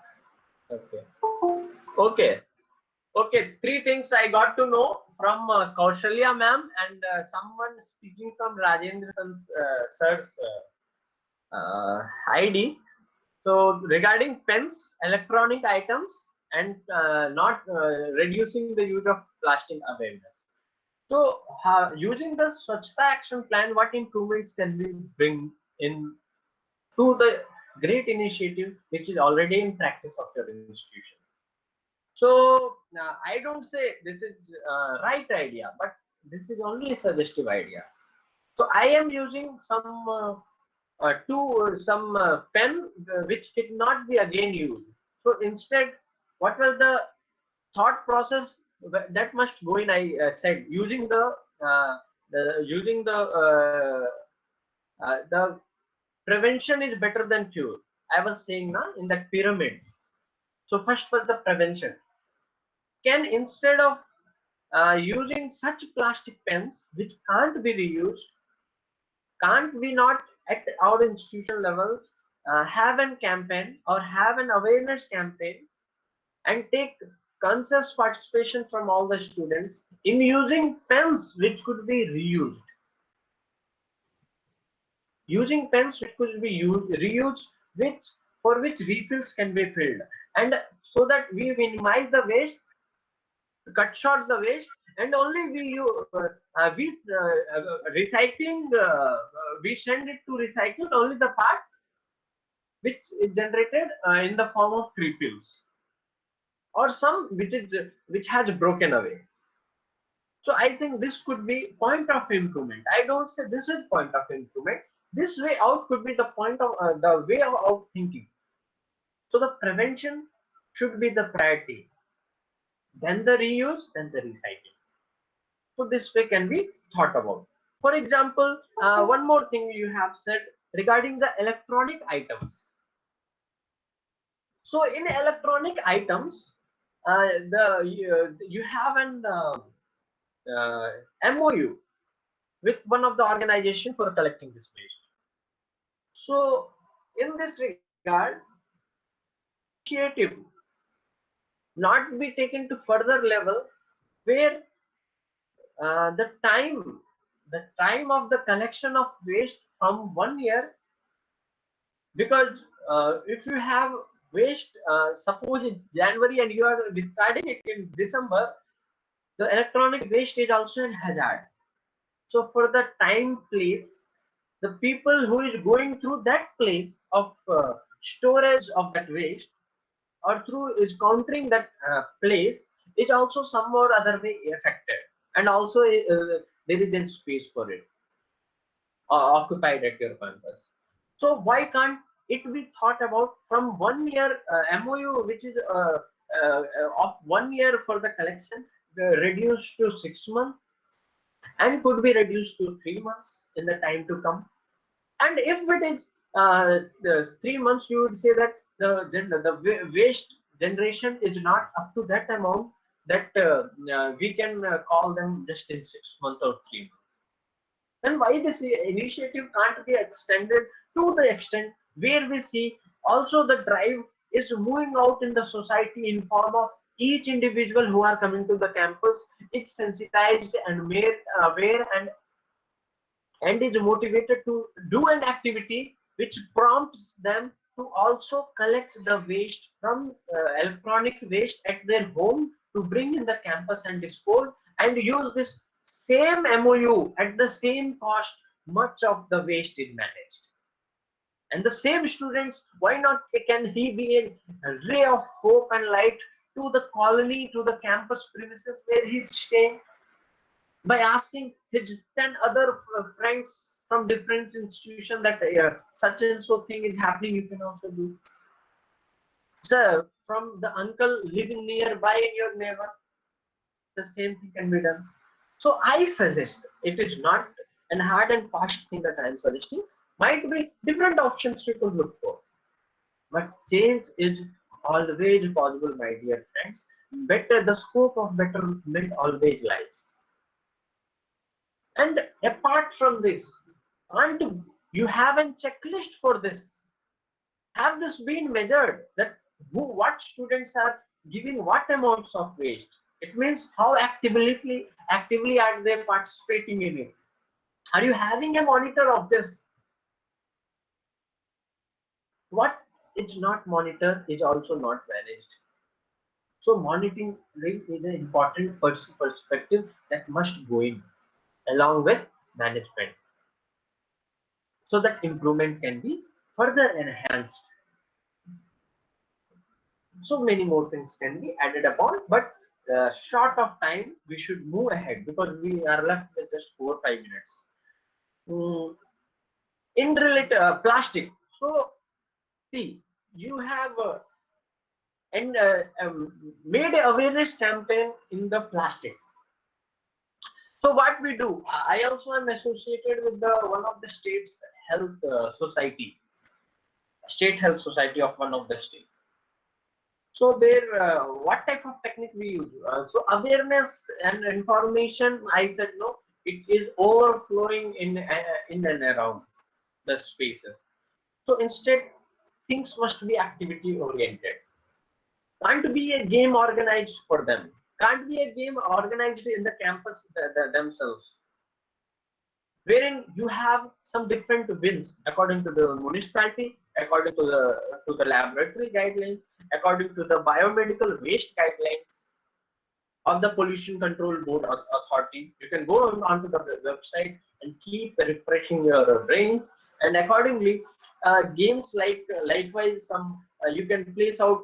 Okay. Okay. Okay. Three things I got to know from Kaushalya ma'am and someone speaking from Rajendra sir's ID. So regarding pens, electronic items, and not reducing the use of plastic awareness. So using the Swachhta Action Plan, what improvements can we bring in to the great initiative which is already in practice of your institution? So I don't say this is right idea, but this is only a suggestive idea. So I am using some pen which cannot be again used. So instead, what was the thought process that must go in? I said using the prevention is better than cure. I was saying na in that pyramid. So first was the prevention. Can instead of using such plastic pens which can't be reused, can't we not at our institution level have a campaign or have an awareness campaign and take conscious participation from all the students in using pens which could be reused, using pens which could be reused, which for which refills can be filled, and so that we minimize the waste, cut short the waste, and only recycling, we send it to recycle only the part which is generated in the form of refills or some which has broken away. So I think this could be point of improvement. I don't say this is point of improvement. This way out could be the point of the way of thinking. So the prevention should be the priority, then the reuse, then the recycling. So this way can be thought about. For example, one more thing you have said regarding the electronic items. So in electronic items, you have an MOU with one of the organization for collecting this waste. So in this regard, initiative not be taken to further level where the time of the collection of waste from 1 year, because if you have waste suppose in January and you are discarding it in December, the electronic waste is also a hazard. So for the time place, the people who is going through that place of storage of that waste or through is countering that place is also some or other way affected, and also there is a space for it occupied at your campus. So why can't it be thought about from 1 year MOU, which is of 1 year for the collection, reduced to 6 months, and could be reduced to 3 months in the time to come. And if it is the 3 months, you would say that the waste generation is not up to that amount that we can call them just in 6 months or 3 months. then why this initiative can't be extended to the extent where we see also the drive is moving out in the society in form of each individual who are coming to the campus is sensitized and made aware and is motivated to do an activity which prompts them to also collect the waste from electronic waste at their home to bring in the campus and dispose and use this same MOU at the same cost. Much of the waste is managed, and the same students, why not can he be a ray of hope and light to the colony, to the campus premises where he's staying, by asking his 10 other friends from different institutions that such and so thing is happening, you can also do. Sir, from the uncle living nearby in your neighbor, the same thing can be done. So I suggest, it is not an hard and fast thing that I am suggesting, might be different options you could look for. But change is always possible, my dear friends. Better, the scope of betterment always lies. And apart from this, aren't you have a checklist for this? Have this been measured that what students are giving what amounts of waste? It means how actively are they participating in it? Are you having a monitor of this? What is not monitored is also not managed. So monitoring is an important perspective that must go in along with management, so that improvement can be further enhanced. So many more things can be added upon, but short of time, we should move ahead because we are left with just 4 or 5 minutes. Mm, in relate plastic. So see, you have and made a awareness campaign in the plastic. So what we do, I also am associated with the one of the state's health society, state health society of one of the state. So there, what type of technique we use? So awareness and information, I said no, it is overflowing in and around the spaces. So instead, things must be activity oriented. Can't be a game organized for them. Can't be a game organized in the campus themselves, wherein you have some different wins according to the municipality, according to the laboratory guidelines, according to the biomedical waste guidelines of the pollution control board authority. You can go onto the website and keep refreshing your brains, and accordingly games like likewise some you can place out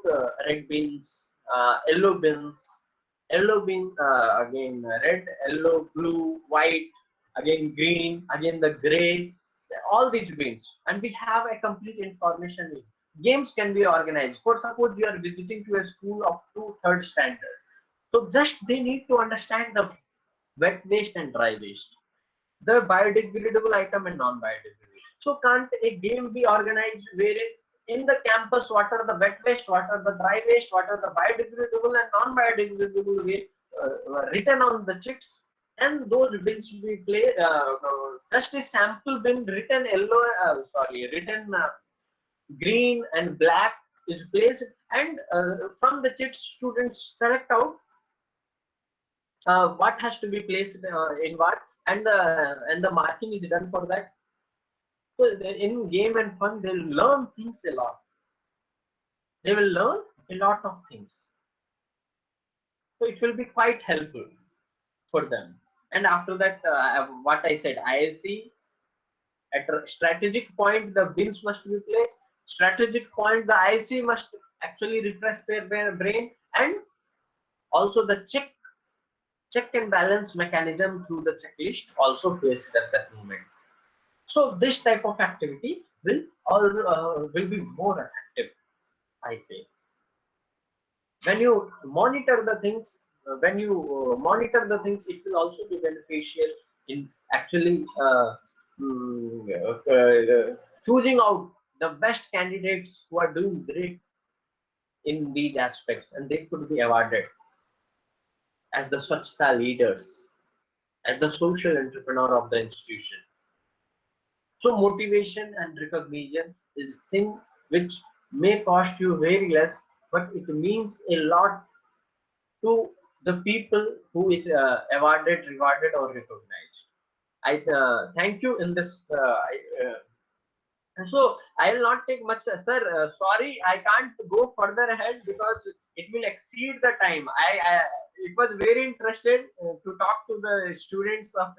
red bins, yellow bin, again red, yellow, blue, white, again green, again the gray, all these bins, and we have a complete information. Games can be organized. For suppose you are visiting to a school up to third standard, so just they need to understand the wet waste and dry waste, the biodegradable item and non-biodegradable. So can't a game be organized wherein in the campus what are the wet waste, what are the dry waste, what are the biodegradable and non-biodegradable waste written on the chits, and those bins we play just a sample bin written yellow, written green and black is placed, and from the chits students select out what has to be placed in what, and the marking is done for that. So in game and fun, they'll learn things a lot. They will learn a lot of things. So it will be quite helpful for them. And after that, what I said, ISC at a strategic point, the bins must be placed. Strategic point, the ISC must actually refresh their brain, and also the check and balance mechanism through the checklist also faced at that moment. So this type of activity will be more effective, I say. When you monitor the things, it will also be beneficial in actually choosing out the best candidates who are doing great in these aspects, and they could be awarded as the Swachhta leaders, as the social entrepreneur of the institution. So motivation and recognition is thing which may cost you very less, but it means a lot to the people who is awarded, rewarded, or recognized. I thank you in this. So I will not take much, sir. Sorry, I can't go further ahead because it will exceed the time. I it was very interested to talk to the students of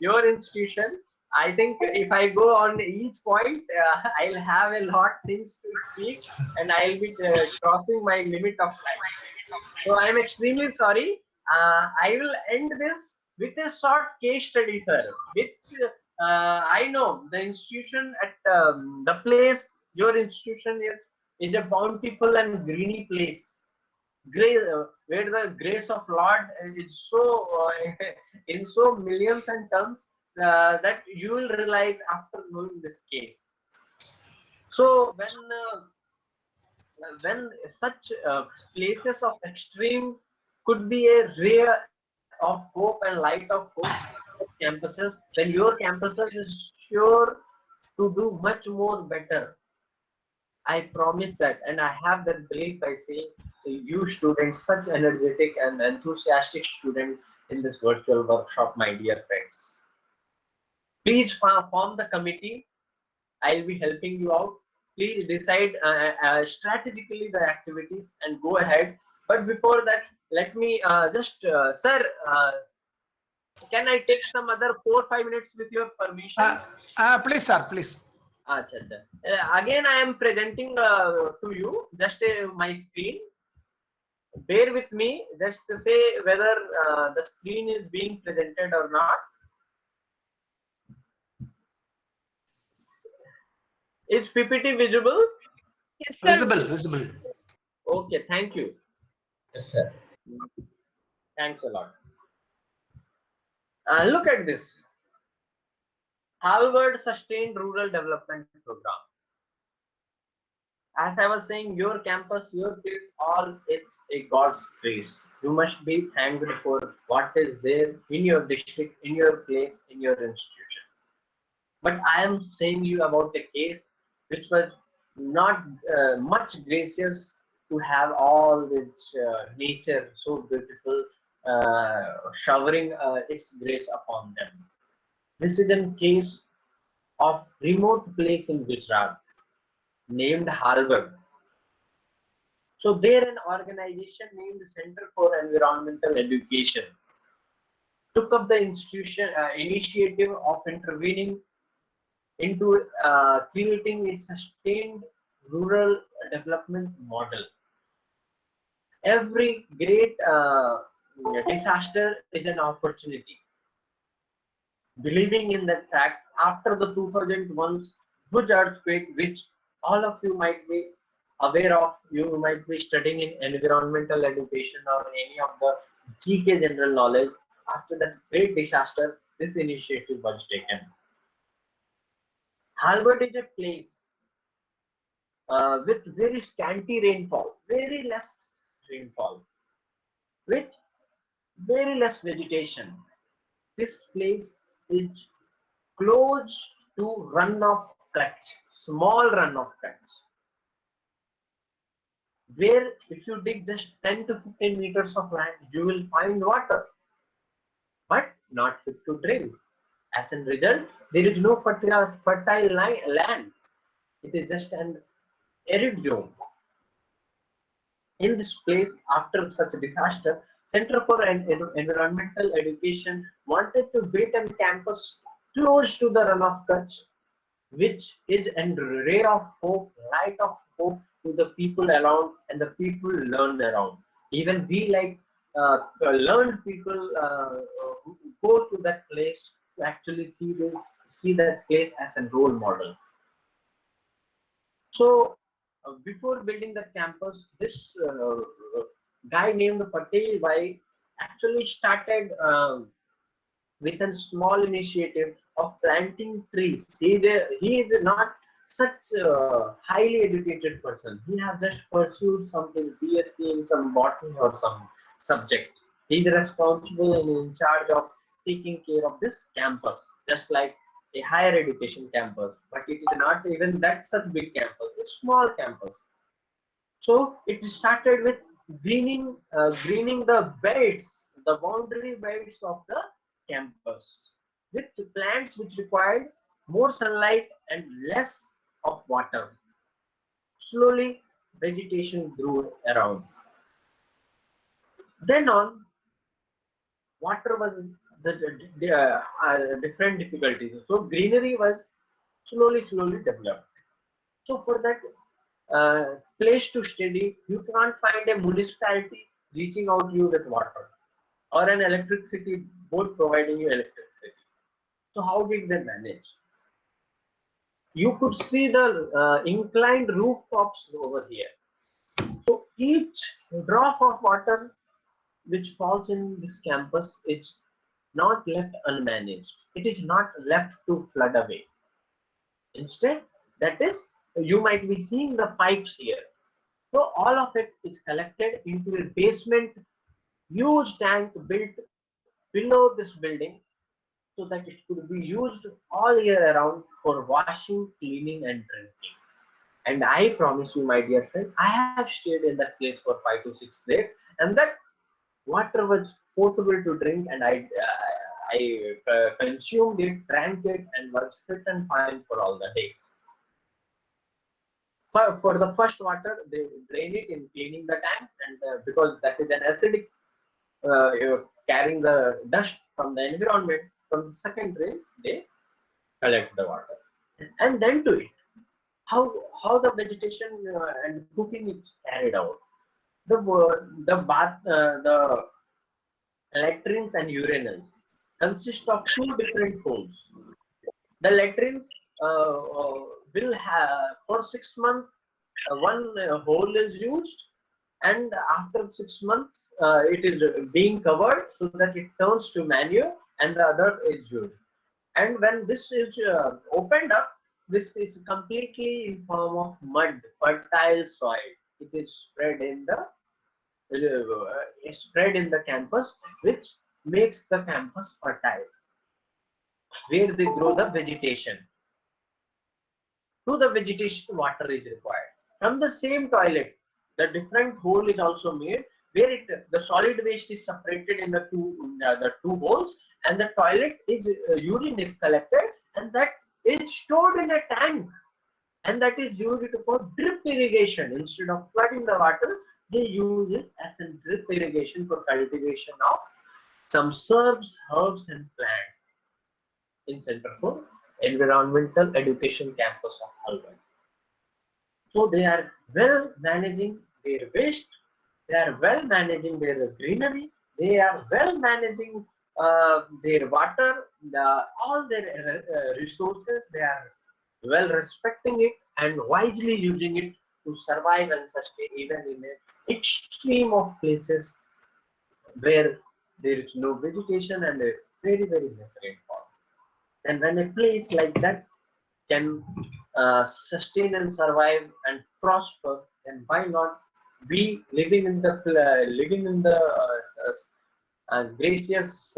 your institution. I think if I go on each point, I'll have a lot things to speak, and I'll be crossing my limit of time. So I'm extremely sorry. I will end this with a short case study, sir, which I know the institution at the place your institution is a bountiful and greeny place. Where the grace of Lord is so in so millions and tons that you will realize after knowing this case. So when such places of extreme could be a ray of hope and light of hope campuses, then your campuses is sure to do much more better. I promise that, and I have that belief by seeing you students, such energetic and enthusiastic students in this virtual workshop, my dear friends. Please form the committee. I'll be helping you out. Please decide strategically the activities and go ahead. But before that, let me sir, can I take some other 4-5 minutes with your permission? Please, sir, please. Acha, acha. Again, I am presenting to you just my screen. Bear with me just to say whether the screen is being presented or not. Is PPT visible? Yes, sir. Visible. Okay, thank you. Yes, sir. Thanks a lot. Look at this. Harvard Sustained Rural Development Program. As I was saying, your campus, your place, all it's a God's grace. You must be thankful for what is there in your district, in your place, in your institution. But I am saying you about a case which was not much gracious to have all this nature so beautiful showering its grace upon them. This is a case of remote place in Gujarat named Harvard. So there an organization named Center for Environmental Education took up the institution initiative of intervening into creating a sustained rural development model. Every great disaster is an opportunity. Believing in that fact, after the 2001 huge earthquake, which all of you might be aware of, you might be studying in environmental education or any of the GK general knowledge. After that great disaster, this initiative was taken. Harvard is a place with very scanty rainfall, very less rainfall, with very less vegetation. This place is close to runoff cuts, small runoff cuts, where if you dig just 10 to 15 meters of land, you will find water, but not fit to drink. As a result, there is no fertile land. It is just an arid zone. In this place, after such a disaster, Center for Environmental Education wanted to build a campus close to the runoff cuts, which is a ray of hope, light of hope to the people around and the people learn around. Even we like learned people who go to that place to actually see that place as a role model. So before building the campus, this guy named Patel Bhai actually started with a small initiative of planting trees. He is not such a highly educated person. He has just pursued something, BSc in some botany or some subject. He is responsible and in charge of taking care of this campus, just like a higher education campus, but it is not even that such big campus, it's small campus. So it started with greening the belts, the boundary belts of the campus with plants which required more sunlight and less of water. Slowly, vegetation grew around. Then on, water was the different difficulties. So greenery was slowly developed. So for that place to study, you can't find a municipality reaching out you with water or an electricity board providing you electricity. So how did they manage? You could see the inclined rooftops over here. So each drop of water which falls in this campus is not left unmanaged. It is not left to flood away. Instead, that is, you might be seeing the pipes here. So all of it is collected into a basement, huge tank built below this building so that it could be used all year around for washing, cleaning, and drinking. And I promise you, my dear friend, I have stayed in that place for 5 to 6 days, and that water was potable to drink, and I consumed it, drank it, and was fit and fine for all the days. For the first water, they drain it in cleaning the tank, and because that is an acidic, you're carrying the dust from the environment. From the second drain, they collect the water, and then to it. How the vegetation and cooking is carried out. The latrines and urinals consist of two different holes. The latrines will have for 6 months one hole is used, and after 6 months it is being covered so that it turns to manure, and the other is used. And when this is opened up, this is completely in form of mud, fertile soil. It is spread in the campus, which makes the campus fertile, where they grow the vegetation. To the vegetation, water is required. From the same toilet, the different hole is also made where the solid waste is separated in the two holes, and the toilet is urine is collected, and that is stored in a tank, and that is used for drip irrigation. Instead of flooding the water, they use it as a drip irrigation for cultivation of some herbs, and plants in Center for Environmental Education campus of Halvan. So they are well managing their waste, they are well managing their greenery, they are well managing their water, all their resources, they are well respecting it and wisely using it to survive and sustain even in an extreme of places where there is no vegetation and a very less rainfall. And when a place like that can sustain and survive and prosper, then why not we living in the gracious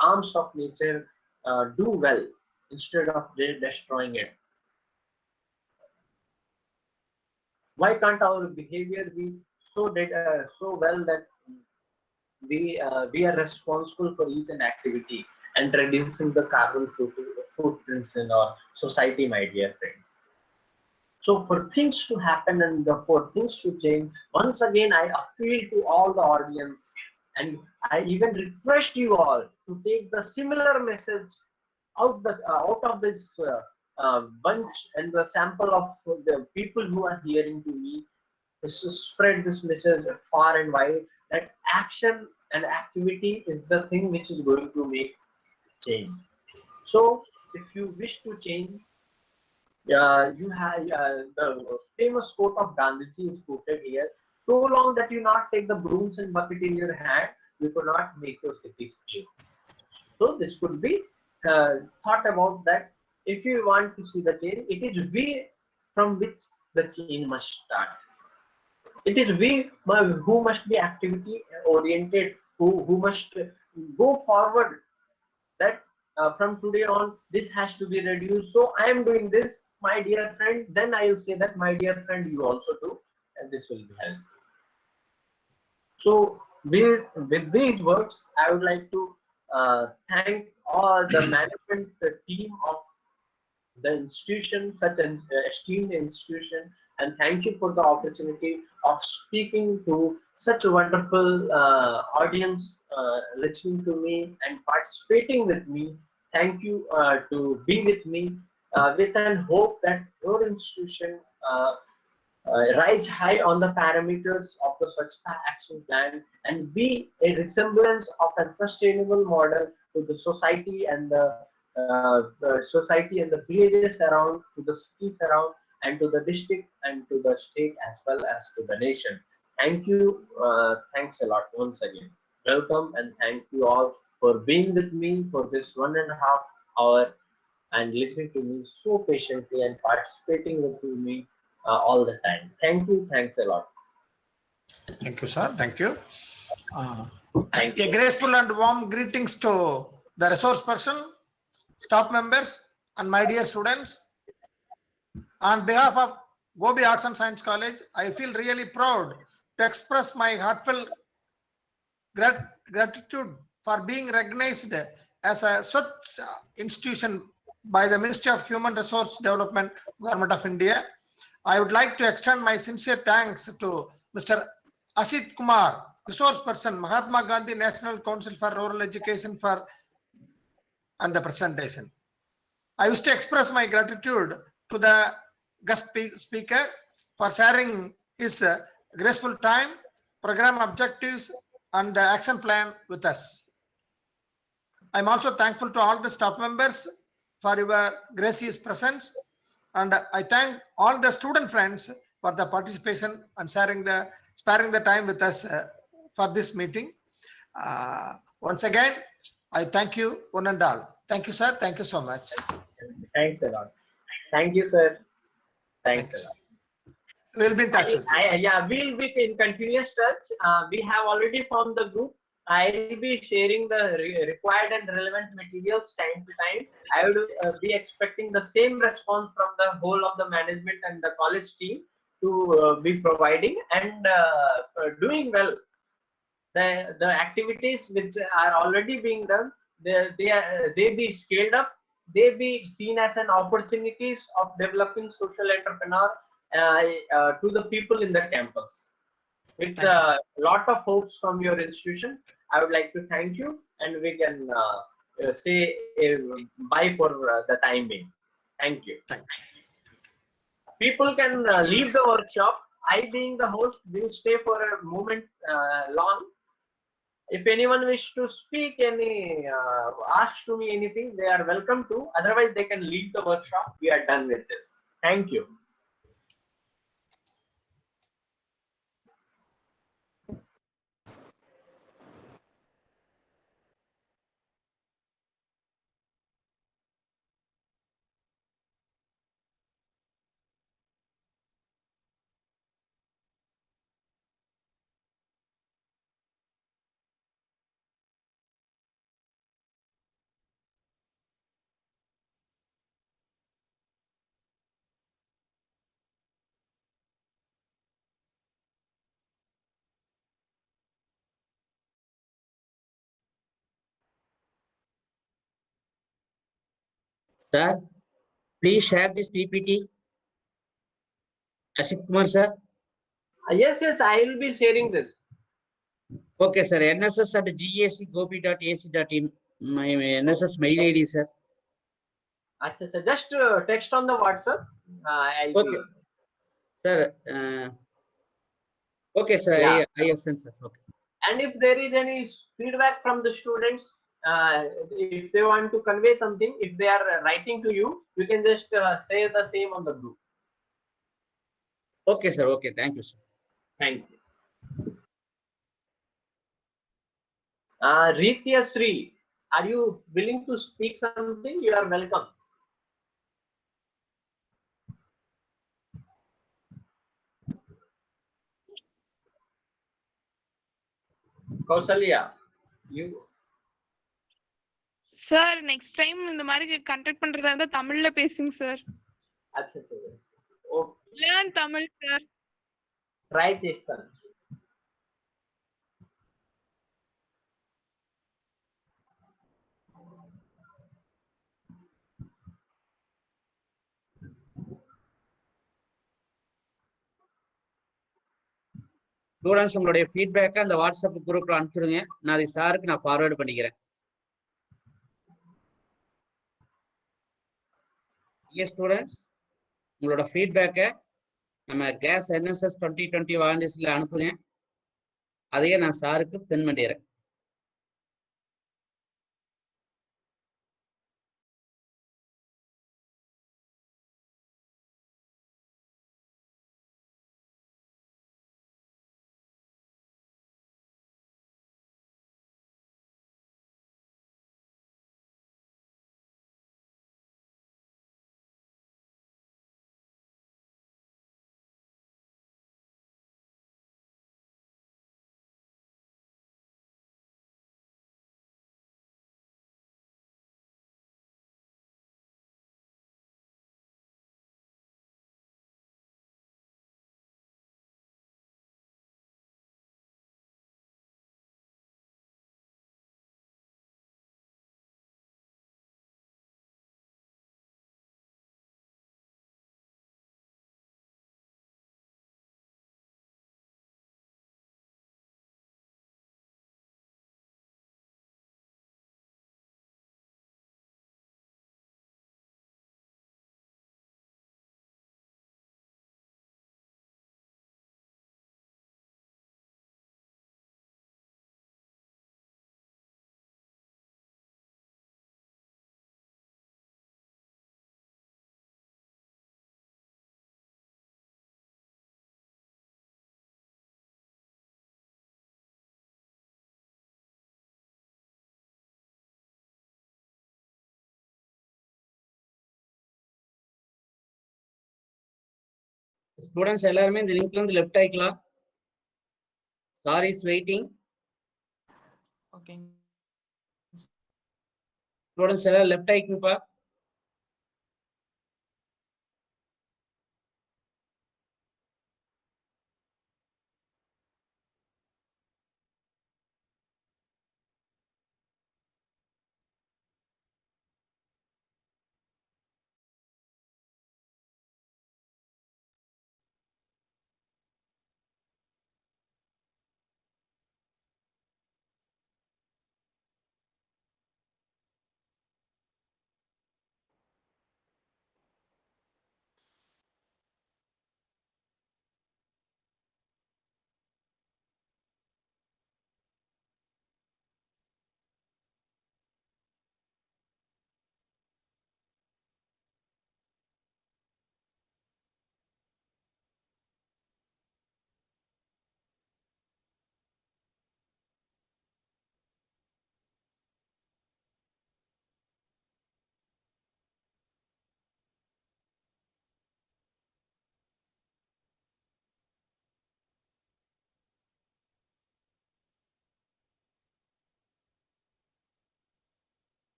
arms of nature do well instead of destroying it? Why can't our behavior be so well that we are responsible for each and activity and reducing the carbon footprints in our society, my dear friends? So for things to happen and for things to change, once again I appeal to all the audience, and I even request you all to take the similar message out of this bunch and the sample of the people who are hearing to me, is to spread this message far and wide that action and activity is the thing which is going to make change. So if you wish to change, you have the famous quote of Gandhiji is quoted here: so long that you not take the brooms and bucket in your hand, you could not make your cities clean. So this could be thought about that if you want to see the change, it is we from which the change must start. It is we who must be activity oriented, who must go forward, that from today on this has to be reduced, so I am doing this, my dear friend, then I will say that my dear friend you also do, and this will be helpful. So with these words, I would like to thank all the management team of the institution, such an esteemed institution, and thank you for the opportunity of speaking to such a wonderful audience, listening to me and participating with me. Thank you to be with me with an hope that your institution rise high on the parameters of the Swachhta Action Plan and be a resemblance of a sustainable model to the society and the villages around, to the cities around, and to the district and to the state as well as to the nation. Thank you. Thanks a lot once again. Welcome and thank you all for being with me for this 1.5 hour and listening to me so patiently and participating with me all the time. Thank you. Thanks a lot. Thank you, sir. Thank you. Thank A you. graceful and warm greetings to the resource person, staff members, and my dear students. On behalf of Gobi Arts and Science College, I feel really proud to express my heartfelt gratitude for being recognized as a Swachh institution by the Ministry of Human Resource Development, Government of India. I would like to extend my sincere thanks to Mr. Asit Kumar, resource person, Mahatma Gandhi National Council for Rural Education and the presentation. I wish to express my gratitude to the guest speaker for sharing his graceful time, program objectives, and the action plan with us. I'm also thankful to all the staff members for your gracious presence, and I thank all the student friends for the participation and sparing the time with us for this meeting. Once again, I thank you one and all. Thank you, sir. Thank you so much. Thanks a lot. Thank you, sir. Thanks a lot. We'll be in touch with you. Yeah, we'll be in continuous touch. We have already formed the group. I'll be sharing the required and relevant materials time to time. I would be expecting the same response from the whole of the management and the college team to be providing and doing well. The activities which are already being done, they be scaled up, they be seen as an opportunities of developing social entrepreneur to the people in the campus. With a lot of hopes from your institution, I would like to thank you, and we can say bye for the time being. Thank you. People can leave the workshop. I, being the host, will stay for a moment long. If anyone wish to speak ask to me anything, they are welcome to. Otherwise, they can leave the workshop. We are done with this. Thank you. Sir, please share this PPT. Ashik Kumar, sir. Yes, I will be sharing this. Okay, sir. nss@gacgobi.ac.in. My NSS mail ID, sir. Achha, just text on the WhatsApp. Okay, sir. Okay, sir. Yeah. I have sent, sir. Okay. And if there is any feedback from the students, if they want to convey something, if they are writing to you, you can just say the same on the group. Okay, sir. Okay. Thank you, sir. Thank you. Ritya Sri, are you willing to speak something? You are welcome. Kausalya, you. Sir next time இந்த மாதிரி conduct பண்றதா இருந்தா தமிழ்ல பேசுங்க sir. अच्छा चलो okay learn Tamil sir. Try చేస్తాను. Students உங்களுடைய ஃபீட்பேக்கை அந்த வாட்ஸ்அப் குரூப்ல அனுப்பிச்சுடுங்க. நான் அதை சாருக்கு நான் ஃபார்வேர்டு பண்ணிக்கிறேன். எஸ் ஸ்டூடெண்ட்ஸ், உங்களோட ஃபீட்பேக்கை நம்ம கேஸ் என்எஸ்எஸ் 2020 வாலண்டியர்ஸ்ல அனுப்புங்க. அதையே நான் சாருக்கு சென்ட் பண்ணிடுறேன். ஸ்டூடெண்ட்ஸ் எல்லாருமே இந்த லிங்க்ல இருந்து லெஃப்ட் ஆயிக்கலாம். Sorry is waiting. Okay students எல்லாரும் லெஃப்ட் ஆயிக்குங்கப்பா.